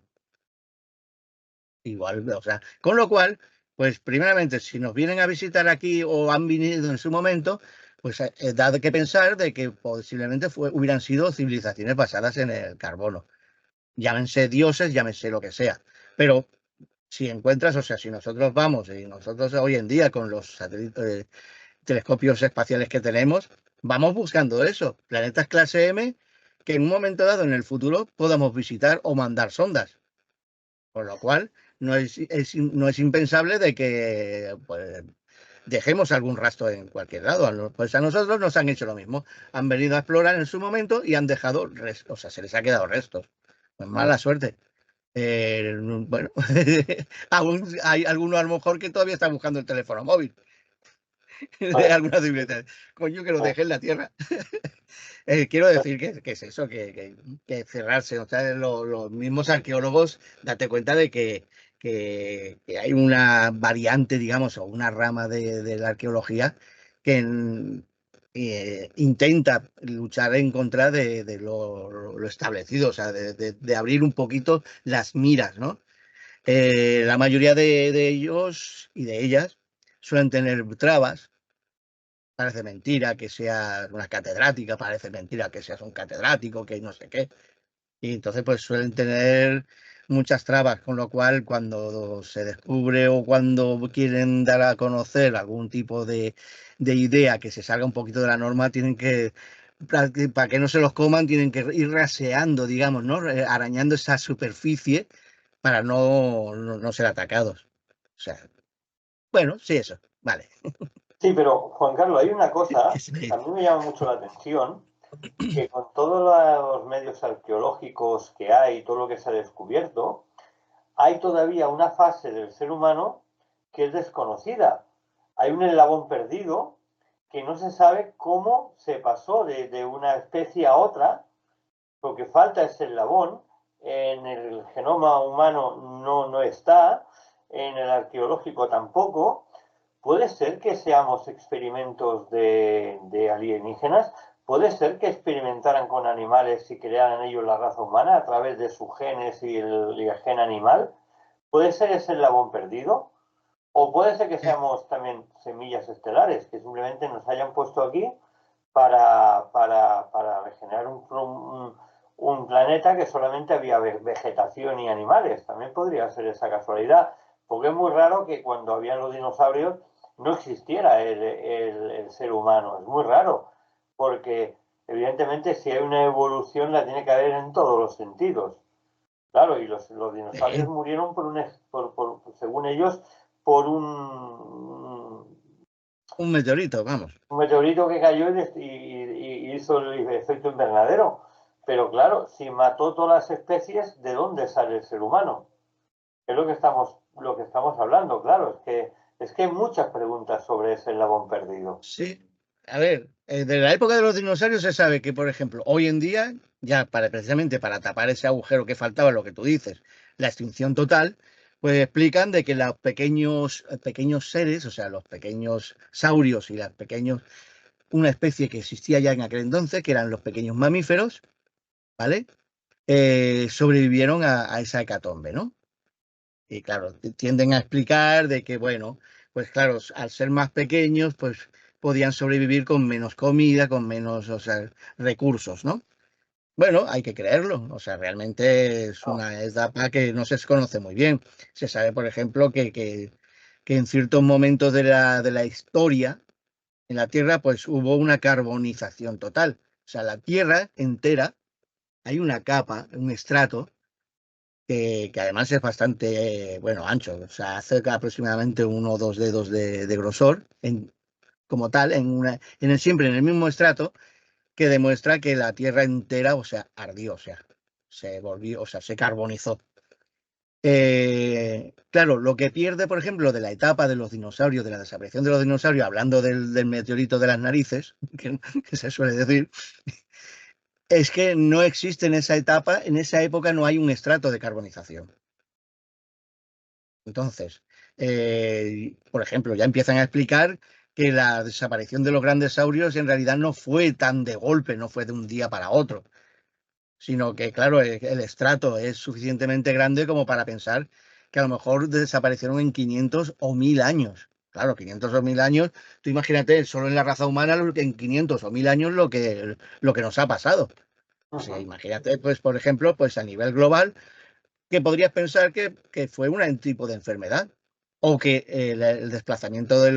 Igual, o sea, con lo cual, pues primeramente, si nos vienen a visitar aquí o han venido en su momento, pues da que pensar de que posiblemente hubieran sido civilizaciones basadas en el carbono. Llámense dioses, llámense lo que sea. Pero si encuentras, o sea, si nosotros vamos y nosotros hoy en día con los telescopios espaciales que tenemos, vamos buscando eso, planetas clase M que en un momento dado en el futuro podamos visitar o mandar sondas. Con lo cual, no es impensable de que pues, dejemos algún rastro en cualquier lado. Pues a nosotros nos han hecho lo mismo. Han venido a explorar en su momento y han dejado restos, o sea, se les ha quedado restos. Pues mala suerte. Bueno, aún hay alguno a lo mejor que todavía está buscando el teléfono móvil de Pues, alguna civilización. Coño, que lo pues, dejé en la Tierra. Quiero decir que es eso, que cerrarse. O sea, los mismos arqueólogos, date cuenta de que hay una variante, digamos, o una rama de la arqueología que intenta luchar en contra de lo establecido, o sea, de abrir un poquito las miras, ¿no? La mayoría de ellos y de ellas suelen tener trabas. Parece mentira que seas una catedrática, parece mentira que seas un catedrático, que no sé qué. Y entonces pues suelen tener muchas trabas, con lo cual cuando se descubre o cuando quieren dar a conocer algún tipo de idea que se salga un poquito de la norma, tienen que, para que no se los coman, tienen que ir raseando, digamos, ¿no? Arañando esa superficie para no ser atacados. O sea, bueno, sí, eso, vale. sí, pero Juan Carlos, hay una cosa que a mí me llama mucho la atención, que con todos los medios arqueológicos que hay, todo lo que se ha descubierto, hay todavía una fase del ser humano que es desconocida. Hay un eslabón perdido que no se sabe cómo se pasó de una especie a otra, porque falta ese eslabón. En el genoma humano no está, en el arqueológico tampoco. Puede ser que seamos experimentos de alienígenas, puede ser que experimentaran con animales y crearan ellos la raza humana a través de sus genes y el gen animal. Puede ser ese eslabón perdido, o puede ser que seamos también semillas estelares, que simplemente nos hayan puesto aquí para regenerar un planeta que solamente había vegetación y animales. También podría ser esa casualidad, porque es muy raro que cuando habían los dinosaurios no existiera el ser humano. Es muy raro, porque evidentemente si hay una evolución la tiene que haber en todos los sentidos. Claro, y los dinosaurios murieron según ellos, por un meteorito, vamos. un meteorito que cayó y hizo el efecto invernadero. Pero claro, si mató todas las especies, ¿de dónde sale el ser humano? Es lo que estamos hablando, claro. Es que hay muchas preguntas sobre ese eslabón perdido. Sí. A ver, de la época de los dinosaurios se sabe que, por ejemplo, hoy en día, ya precisamente para tapar ese agujero que faltaba, lo que tú dices, la extinción total, pues explican de que los pequeños seres, o sea, los pequeños saurios y las pequeños, una especie que existía ya en aquel entonces, que eran los pequeños mamíferos, ¿vale? Sobrevivieron a esa hecatombe, ¿no? Y claro, tienden a explicar de que, bueno, pues claro, al ser más pequeños, pues podían sobrevivir con menos comida, con menos, o sea, recursos, ¿no? Bueno, hay que creerlo. O sea, realmente es No, una etapa que no se conoce muy bien. Se sabe, por ejemplo, que en ciertos momentos de la historia en la Tierra, pues hubo una carbonización total. O sea, la Tierra entera, hay una capa, un estrato que además es bastante, bueno, ancho, o sea, hace aproximadamente 1 o 2 dedos de grosor, como tal, siempre en el mismo estrato, que demuestra que la Tierra entera, o sea, ardió, o sea, se volvió, o sea, se carbonizó. Claro, lo que pierde, por ejemplo, de la etapa de los dinosaurios, de la desaparición de los dinosaurios, hablando del meteorito de las narices, que se suele decir, es que no existe en esa etapa, en esa época no hay un estrato de carbonización. Entonces, por ejemplo, ya empiezan a explicar que la desaparición de los grandes saurios en realidad no fue tan de golpe, no fue de un día para otro, sino que, claro, el estrato es suficientemente grande como para pensar que a lo mejor desaparecieron en 500 o 1000 años. Claro, 500 o 1000 años, tú imagínate solo en la raza humana en 500 o 1000 años lo que nos ha pasado. O sea, imagínate, pues, por ejemplo, pues a nivel global que podrías pensar que fue un tipo de enfermedad o que el desplazamiento de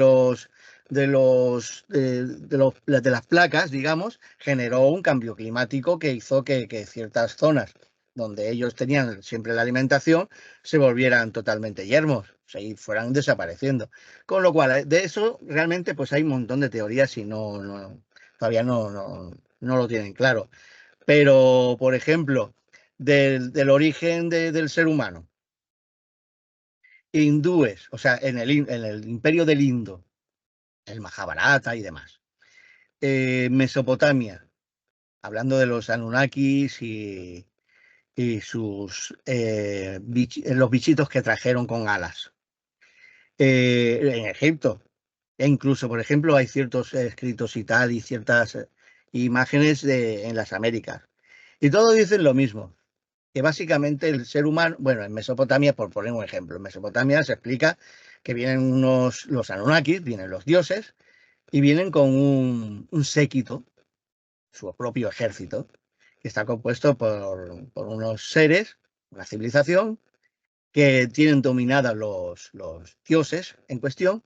las placas, digamos, generó un cambio climático que hizo que ciertas zonas donde ellos tenían siempre la alimentación se volvieran totalmente yermos, o sea, y fueran desapareciendo. Con lo cual, de eso realmente pues hay un montón de teorías y todavía no lo tienen claro. Pero, por ejemplo, del origen del ser humano, hindúes, o sea, en el imperio del Indo, el Mahabharata y demás. Mesopotamia, hablando de los Anunnakis y los bichitos que trajeron con alas. En Egipto, e incluso, por ejemplo, hay ciertos escritos y tal, y ciertas imágenes en las Américas. Y todos dicen lo mismo, que básicamente el ser humano, bueno, en Mesopotamia, por poner un ejemplo, en Mesopotamia se explica que vienen los Anunnakis, vienen los dioses, y vienen con un séquito, su propio ejército, que está compuesto por unos seres, una civilización, que tienen dominadas los dioses en cuestión,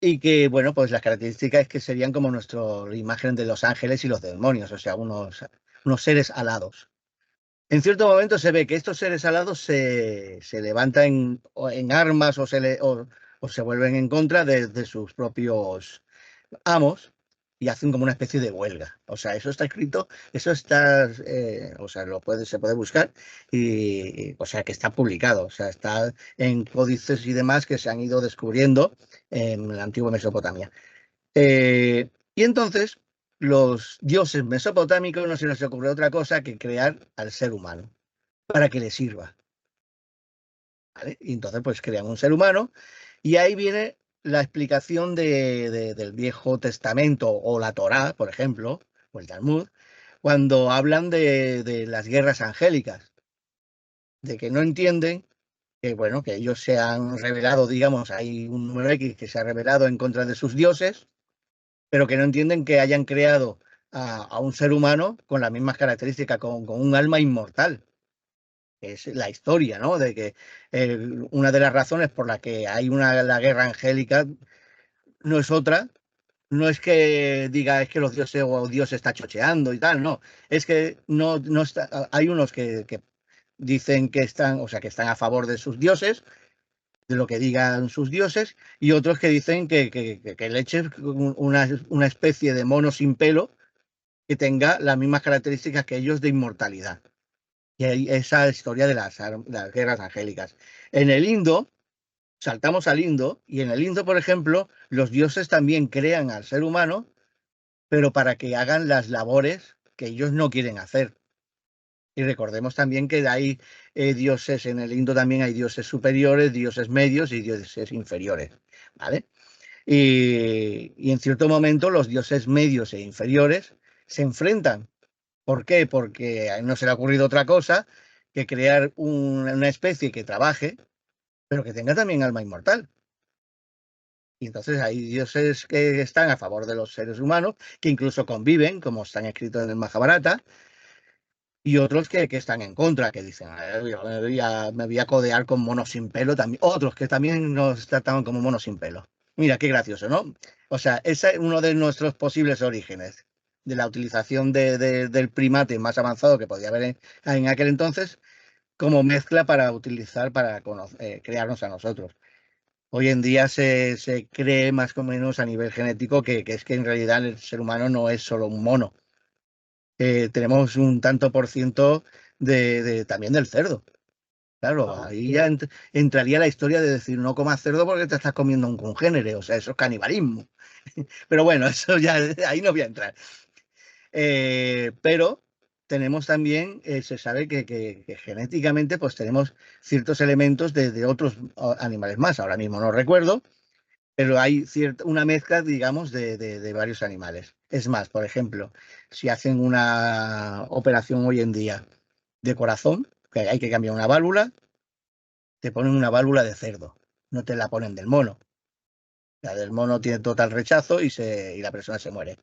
y que, bueno, pues las características es que serían como nuestra imagen de los ángeles y los demonios, o sea, unos seres alados. En cierto momento se ve que estos seres alados se levantan en armas o se vuelven en contra de sus propios amos y hacen como una especie de huelga. O sea, eso está escrito, eso está, o sea, se puede buscar o sea, que está publicado, o sea, está en códices y demás que se han ido descubriendo en la antigua Mesopotamia. Y entonces, los dioses mesopotámicos no se les ocurre otra cosa que crear al ser humano para que le sirva. ¿Vale? Y entonces, pues crean un ser humano y ahí viene la explicación del Viejo Testamento o la Torá, por ejemplo, o el Talmud, cuando hablan de las guerras angélicas, de que no entienden que, bueno, que ellos se han rebelado, digamos, hay un número X que se ha rebelado en contra de sus dioses, pero que no entienden que hayan creado a un ser humano con las mismas características, con un alma inmortal. Es la historia, ¿no? De que una de las razones por la que hay la guerra angélica no es otra, no es que diga es que los dioses o Dios está chocheando y tal, no. Es que no está, hay unos que dicen que están, o sea, que están a favor de sus dioses, de lo que digan sus dioses, y otros que dicen que leche es una especie de mono sin pelo que tenga las mismas características que ellos de inmortalidad. Y hay esa historia de las guerras angélicas. En el Indo, saltamos al Indo, y en el Indo, por ejemplo, los dioses también crean al ser humano, pero para que hagan las labores que ellos no quieren hacer. Y recordemos también que hay dioses, en el Indo también hay dioses superiores, dioses medios y dioses inferiores, ¿vale? Y en cierto momento los dioses medios e inferiores se enfrentan. ¿Por qué? Porque a él no se le ha ocurrido otra cosa que crear una especie que trabaje, pero que tenga también alma inmortal. Y entonces hay dioses que están a favor de los seres humanos, que incluso conviven, como están escritos en el Mahabharata, y otros que están en contra, que dicen, yo me voy a codear con monos sin pelo también. Otros que también nos trataban como monos sin pelo. Mira, qué gracioso, ¿no? O sea, ese es uno de nuestros posibles orígenes de la utilización del primate más avanzado que podía haber en aquel entonces como mezcla para utilizar para crearnos a nosotros. Hoy en día se cree más o menos a nivel genético que es que en realidad el ser humano no es solo un mono. Tenemos un tanto por ciento también del cerdo. Claro, Ajá. ahí ya entraría la historia de decir no comas cerdo porque te estás comiendo un congénere, o sea, eso es canibalismo. Pero bueno, eso ya, ahí no voy a entrar. Pero tenemos también, se sabe que genéticamente pues tenemos ciertos elementos de otros animales más. Ahora mismo no recuerdo, pero hay una mezcla, digamos, de varios animales. Es más, por ejemplo, si hacen una operación hoy en día de corazón, que hay que cambiar una válvula, te ponen una válvula de cerdo, no te la ponen del mono. La del mono tiene total rechazo y la persona se muere.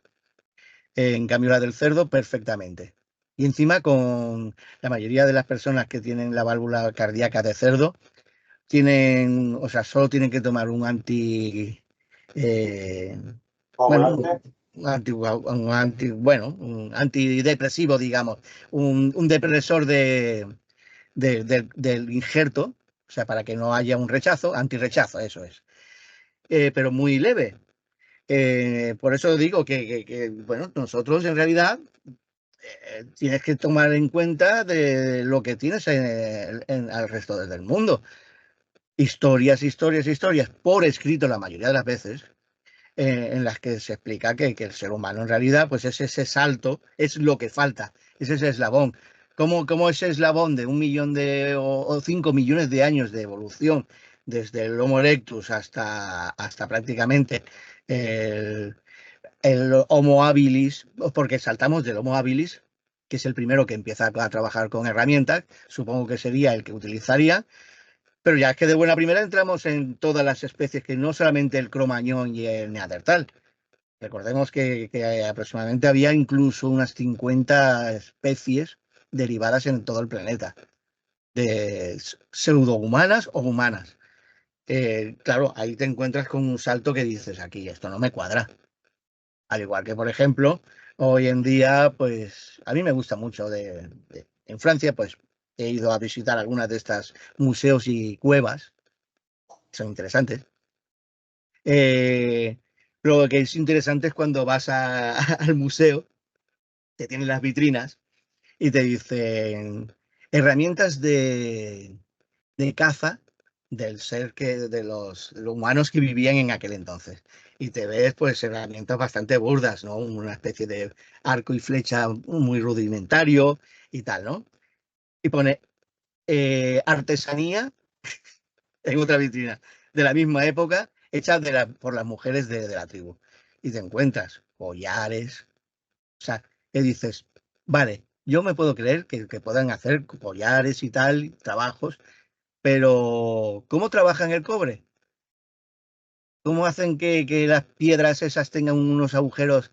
En cambio, la del cerdo, perfectamente. Y encima, con la mayoría de las personas que tienen la válvula cardíaca de cerdo, tienen, o sea, solo tienen que tomar un eh, bueno, Coagulante. un antidepresivo, digamos, un depresor del injerto, o sea, para que no haya un rechazo, antirrechazo, eso es, pero muy leve. Por eso digo bueno, nosotros en realidad tienes que tomar en cuenta de lo que tienes al resto del mundo. Historias, historias, historias, por escrito la mayoría de las veces, en las que se explica que el ser humano en realidad pues es ese salto, es lo que falta, es ese eslabón. Como ese eslabón de 1 millón o 5 millones de años de evolución, desde el Homo erectus hasta prácticamente el, el Homo habilis, porque saltamos del Homo habilis, que es el primero que empieza a trabajar con herramientas, supongo que sería el que utilizaría, pero ya es que de buena primera entramos en todas las especies, que no solamente el cromañón y el neandertal. Recordemos que aproximadamente había incluso unas 50 especies derivadas en todo el planeta, de pseudohumanas o humanas. Claro, ahí te encuentras con un salto que dices, aquí esto no me cuadra. Al igual que, por ejemplo, hoy en día, pues a mí me gusta mucho en Francia, pues he ido a visitar algunas de estas museos y cuevas, son interesantes. Eh, lo que es interesante es cuando vas al museo, que tienen las vitrinas, y te dicen herramientas de caza del ser de los humanos que vivían en aquel entonces. Y te ves pues herramientas bastante burdas, ¿no? Una especie de arco y flecha muy rudimentario y tal, ¿no? Y pone artesanía en otra vitrina de la misma época, hecha por las mujeres de la tribu. Y te encuentras collares, o sea, que dices, vale, yo me puedo creer que puedan hacer collares y tal, trabajos, pero ¿cómo trabajan el cobre? ¿Cómo hacen que las piedras esas tengan unos agujeros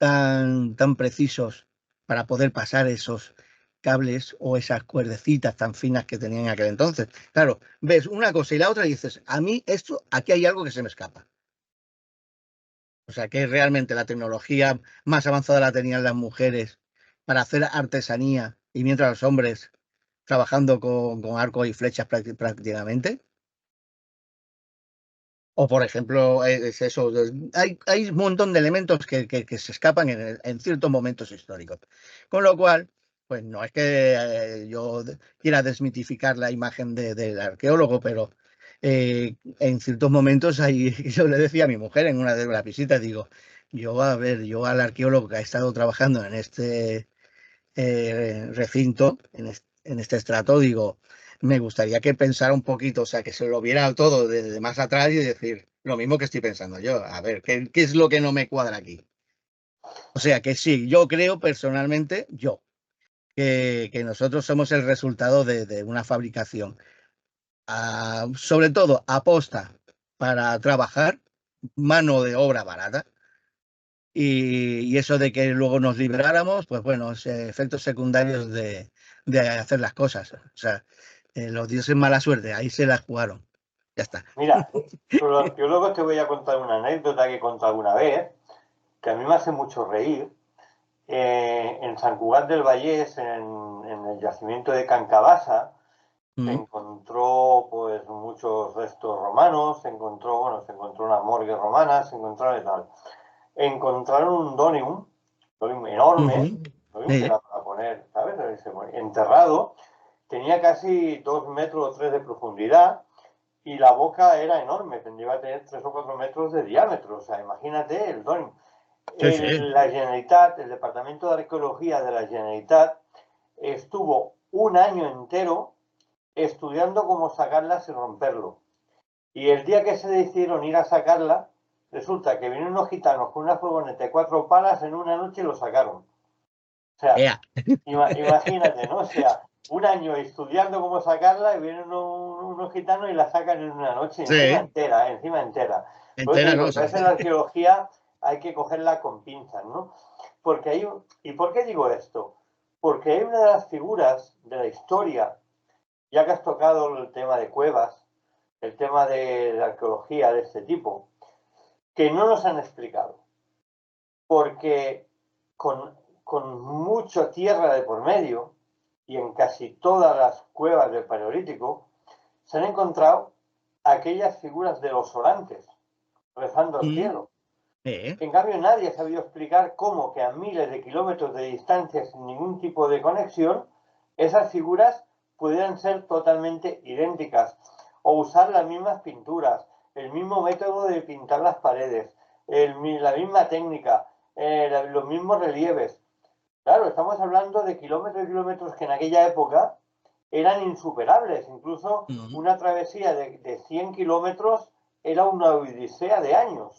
tan precisos para poder pasar esos cables o esas cuerdecitas tan finas que tenían en aquel entonces. Claro, ves una cosa y la otra y dices, a mí esto, aquí hay algo que se me escapa. O sea, que realmente la tecnología más avanzada la tenían las mujeres para hacer artesanía y mientras los hombres trabajando con arcos y flechas prácticamente. O, por ejemplo, es eso, hay un montón de elementos que se escapan en ciertos momentos históricos. Con lo cual, pues no es que yo quiera desmitificar la imagen del arqueólogo, pero en ciertos momentos yo le decía a mi mujer en una de las visitas, digo, yo al arqueólogo que ha estado trabajando en este recinto, en este estrato, digo, me gustaría que pensara un poquito, o sea, que se lo viera todo desde más atrás y decir lo mismo que estoy pensando yo. A ver, ¿qué es lo que no me cuadra aquí? O sea, que sí, yo creo personalmente, que nosotros somos el resultado de una fabricación, sobre todo aposta para trabajar, mano de obra barata. Y eso de que luego nos liberáramos, pues bueno, efectos secundarios de hacer las cosas. O sea, los dioses mala suerte, ahí se las jugaron. Ya está. Mira, yo luego te voy a contar una anécdota que he contado alguna vez, que a mí me hace mucho reír. En San Cugat del Vallés, en el yacimiento de Cancabasa, se Mm, encontró pues muchos restos romanos, se encontró una morgue romana, se encontraron y tal. Encontraron un donium enorme, ujú, donium que sí, era para poner, ¿sabes? Enterrado, tenía casi 2 metros o 3 de profundidad y la boca era enorme, tendría que tener 3 o 4 metros de diámetro, o sea, imagínate el donium. sí, sí. La Generalitat, el Departamento de Arqueología de la Generalitat, estuvo un año entero estudiando cómo sacarla sin romperlo. Y el día que se decidieron ir a sacarla, resulta que vinieron unos gitanos con una furgoneta de 4 palas en una noche y lo sacaron. O sea, Ea. imagínate, ¿no? O sea, un año estudiando cómo sacarla y vienen unos gitanos y la sacan en una noche, encima Sí, entera, encima entera. Por eso te entera digo, no, que a sí. veces la arqueología hay que cogerla con pinzas, ¿no? Porque ¿y por qué digo esto? Porque hay una de las figuras de la historia, ya que has tocado el tema de cuevas, el tema de la arqueología de este tipo, que no nos han explicado. Porque con mucha tierra de por medio y en casi todas las cuevas del Paleolítico se han encontrado aquellas figuras de los orantes rezando al Mm, cielo. sí, En cambio, nadie ha sabido explicar cómo que a miles de kilómetros de distancia, sin ningún tipo de conexión, esas figuras pudieran ser totalmente idénticas o usar las mismas pinturas, el mismo método de pintar las paredes, la misma técnica, los mismos relieves. Claro, estamos hablando de kilómetros y kilómetros que en aquella época eran insuperables. Incluso mm, una travesía de 100 kilómetros era una odisea de años.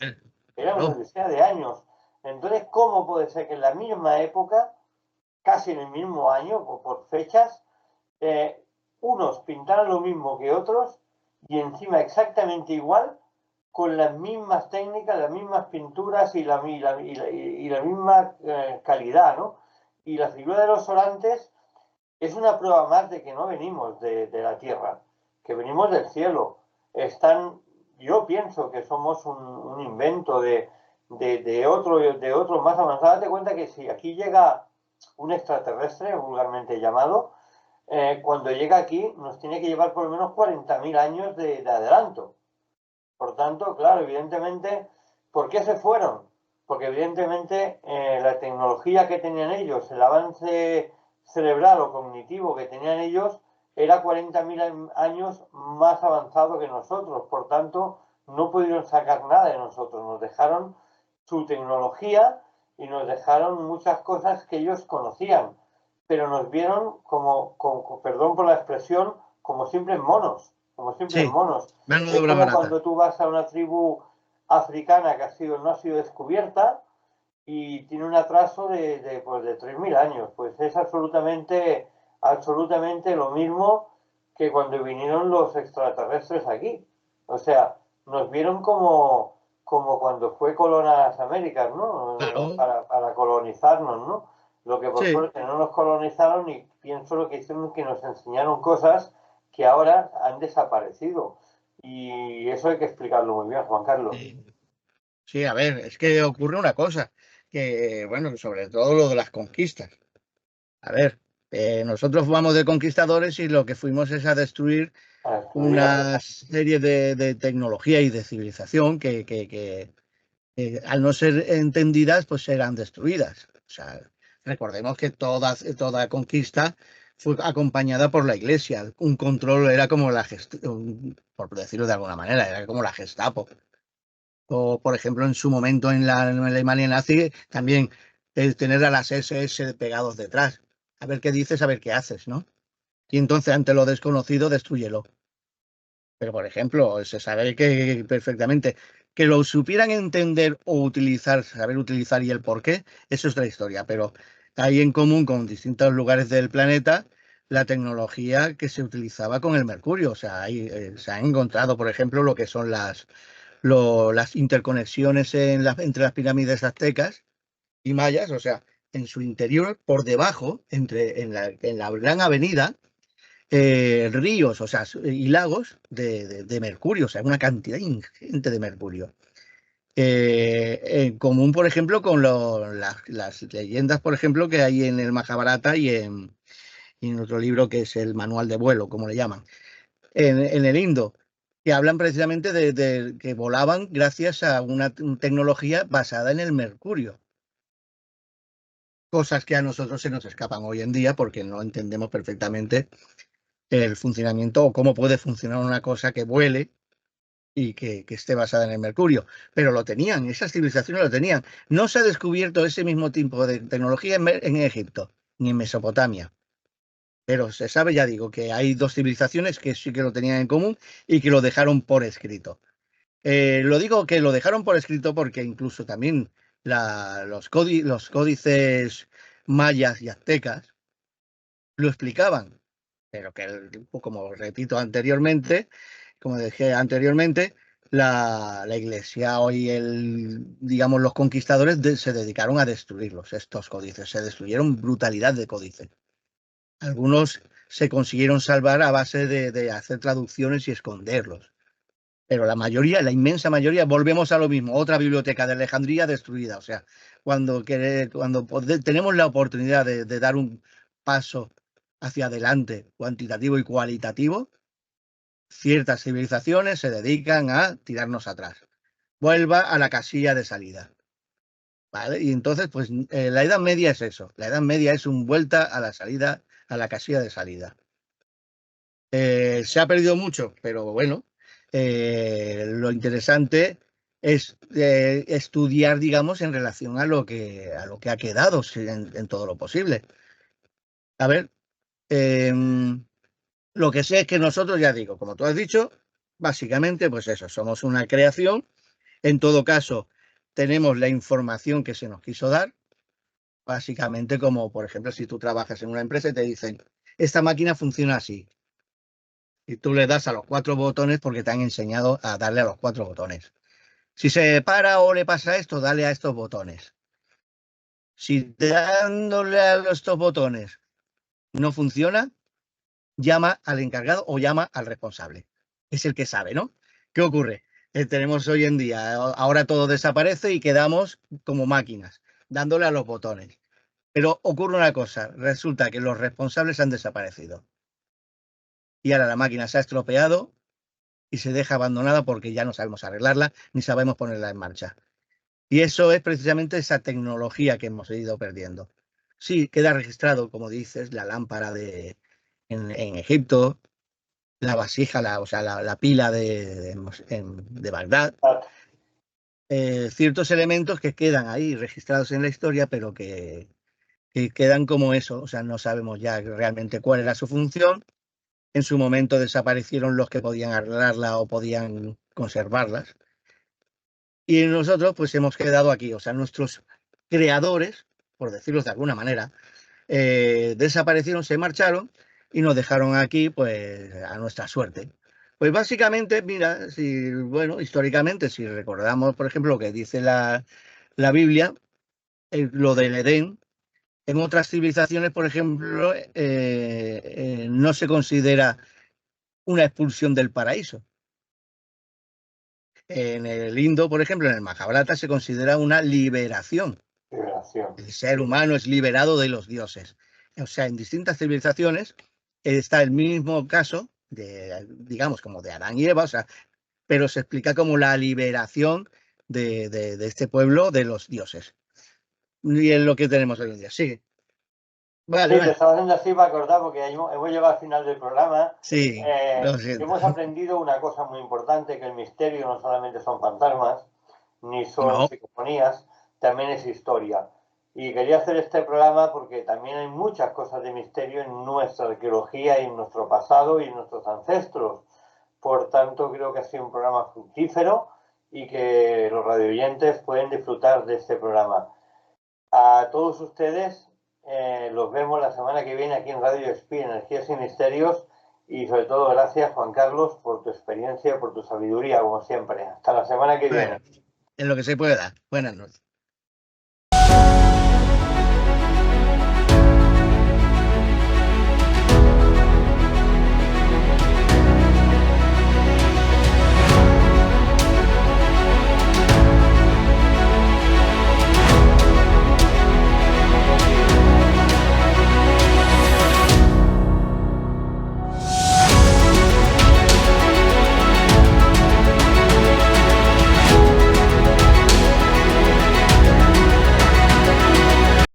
Era una claro. odisea de años. Entonces, ¿cómo puede ser que en la misma época, casi en el mismo año, o por fechas, eh, unos pintaran lo mismo que otros y encima exactamente igual, con las mismas técnicas, las mismas pinturas y la misma calidad, ¿no? Y la figura de los orantes es una prueba más de que no venimos de la tierra, que venimos del cielo. Yo pienso que somos un invento de otro más avanzado. Date cuenta que si aquí llega un extraterrestre, vulgarmente llamado, cuando llega aquí nos tiene que llevar por lo menos 40.000 años de adelanto. Por tanto, claro, evidentemente, ¿por qué se fueron? Porque evidentemente la tecnología que tenían ellos, el avance cerebral o cognitivo que tenían ellos, era 40.000 años más avanzado que nosotros. Por tanto, no pudieron sacar nada de nosotros. Nos dejaron su tecnología y nos dejaron muchas cosas que ellos conocían. Pero nos vieron perdón por la expresión, como simples monos. Como simples Sí, monos. mano de Es obra como barata. cuando tú vas a una tribu africana que no ha sido descubierta y tiene un atraso de 3.000 años. Pues es absolutamente lo mismo que cuando vinieron los extraterrestres aquí. O sea, nos vieron como cuando fue Colón a las Américas, ¿no? Claro, Para colonizarnos, ¿no? Lo que por sí. suerte no nos colonizaron y pienso lo que hicieron que nos enseñaron cosas que ahora han desaparecido. Y eso hay que explicarlo muy bien, Juan Carlos. Sí, sí, a ver, es que ocurre una cosa, que bueno, sobre todo lo de las conquistas. A ver, nosotros vamos de conquistadores y lo que fuimos es a destruir A destruir una serie de tecnología y de civilización que al no ser entendidas, pues serán destruidas. O sea, recordemos que toda conquista fue acompañada por la Iglesia. Un control era como por decirlo de alguna manera, era como la Gestapo. O, por ejemplo, en su momento en la Alemania nazi, también tener a las SS pegados detrás. A ver qué dices, a ver qué haces, ¿no? Y entonces, ante lo desconocido, destrúyelo. Pero, por ejemplo, se sabe que perfectamente que lo supieran entender o utilizar, saber utilizar y el por qué, eso es otra historia. Pero hay en común con distintos lugares del planeta la tecnología que se utilizaba con el mercurio. O sea, se han encontrado, por ejemplo, lo que son las interconexiones entre las pirámides aztecas y mayas. O sea, en su interior, por debajo, en la gran avenida, ríos, o sea, y lagos de mercurio, o sea, una cantidad ingente de mercurio. En común, por ejemplo, con las leyendas, por ejemplo, que hay en el Mahabharata y en otro libro que es el Manual de Vuelo, como le llaman, en el Indo, que hablan precisamente de que volaban gracias a una tecnología basada en el mercurio. Cosas que a nosotros se nos escapan hoy en día porque no entendemos perfectamente el funcionamiento o cómo puede funcionar una cosa que vuele y que esté basada en el mercurio. Pero lo tenían, esas civilizaciones lo tenían. No se ha descubierto ese mismo tipo de tecnología en Egipto ni en Mesopotamia. Pero se sabe, ya digo, que hay dos civilizaciones que sí que lo tenían en común y que lo dejaron por escrito. Lo digo que lo dejaron por escrito porque incluso también los códices mayas y aztecas lo explicaban, pero que, como repito anteriormente, como dije anteriormente, la Iglesia hoy, digamos, los conquistadores se dedicaron a destruirlos, estos códices, se destruyeron brutalidad de códices. Algunos se consiguieron salvar a base de hacer traducciones y esconderlos. Pero la mayoría, la inmensa mayoría, volvemos a lo mismo. Otra biblioteca de Alejandría destruida. O sea, cuando tenemos la oportunidad de dar un paso hacia adelante, cuantitativo y cualitativo, ciertas civilizaciones se dedican a tirarnos atrás. Vuelva a la casilla de salida. ¿Vale? Y entonces, pues la Edad Media es eso. La Edad Media es un vuelta a la salida, a la casilla de salida. Se ha perdido mucho, pero bueno, lo interesante es estudiar, digamos, en relación a lo que ha quedado en todo lo posible. A ver, lo que sé es que nosotros, ya digo, como tú has dicho, básicamente, pues eso, somos una creación. En todo caso, tenemos la información que se nos quiso dar, básicamente como, por ejemplo, si tú trabajas en una empresa y te dicen, esta máquina funciona así. Y tú le das a los 4 botones porque te han enseñado a darle a los 4 botones. Si se para o le pasa esto, dale a estos botones. Si dándole a estos botones no funciona, llama al encargado o llama al responsable. Es el que sabe, ¿no? ¿Qué ocurre? Tenemos hoy en día, ahora todo desaparece y quedamos como máquinas, dándole a los botones. Pero ocurre una cosa, resulta que los responsables han desaparecido. Y ahora la máquina se ha estropeado y se deja abandonada porque ya no sabemos arreglarla ni sabemos ponerla en marcha. Y eso es precisamente esa tecnología que hemos ido perdiendo. Sí, queda registrado, como dices, la lámpara en Egipto, la vasija, o sea, la pila de Bagdad, ciertos elementos que quedan ahí registrados en la historia, pero que quedan como eso, o sea, no sabemos ya realmente cuál era su función. En su momento desaparecieron los que podían arreglarla o podían conservarlas. Y nosotros pues hemos quedado aquí, o sea, nuestros creadores, por decirlo de alguna manera, desaparecieron, se marcharon y nos dejaron aquí pues a nuestra suerte. Pues básicamente, mira, si, bueno, históricamente, si recordamos, por ejemplo, lo que dice la Biblia, lo del Edén, en otras civilizaciones, por ejemplo, no se considera una expulsión del paraíso. En el Indo, por ejemplo, en el Mahabharata, se considera una liberación. Liberación. El ser humano es liberado de los dioses. O sea, en distintas civilizaciones está el mismo caso, de, digamos, como de Adán y Eva, o sea, pero se explica como la liberación de este pueblo de los dioses. Y es lo que tenemos hoy en día. Sí. Vale, Sí, te vale. estaba haciendo así para acordar porque hemos llegado al final del programa. Sí, lo siento. Hemos aprendido una cosa muy importante, que el misterio no solamente son fantasmas, ni son No, psicofonías, también es historia. Y quería hacer este programa porque también hay muchas cosas de misterio en nuestra arqueología y en nuestro pasado y en nuestros ancestros. Por tanto, creo que ha sido un programa fructífero y que los radioyentes pueden disfrutar de este programa. A todos ustedes los vemos la semana que viene aquí en Radio Espí, Energías y Misterios. Y sobre todo, gracias, Juan Carlos, por tu experiencia, por tu sabiduría, como siempre. Hasta la semana que viene. bueno, en lo que se pueda. Buenas noches.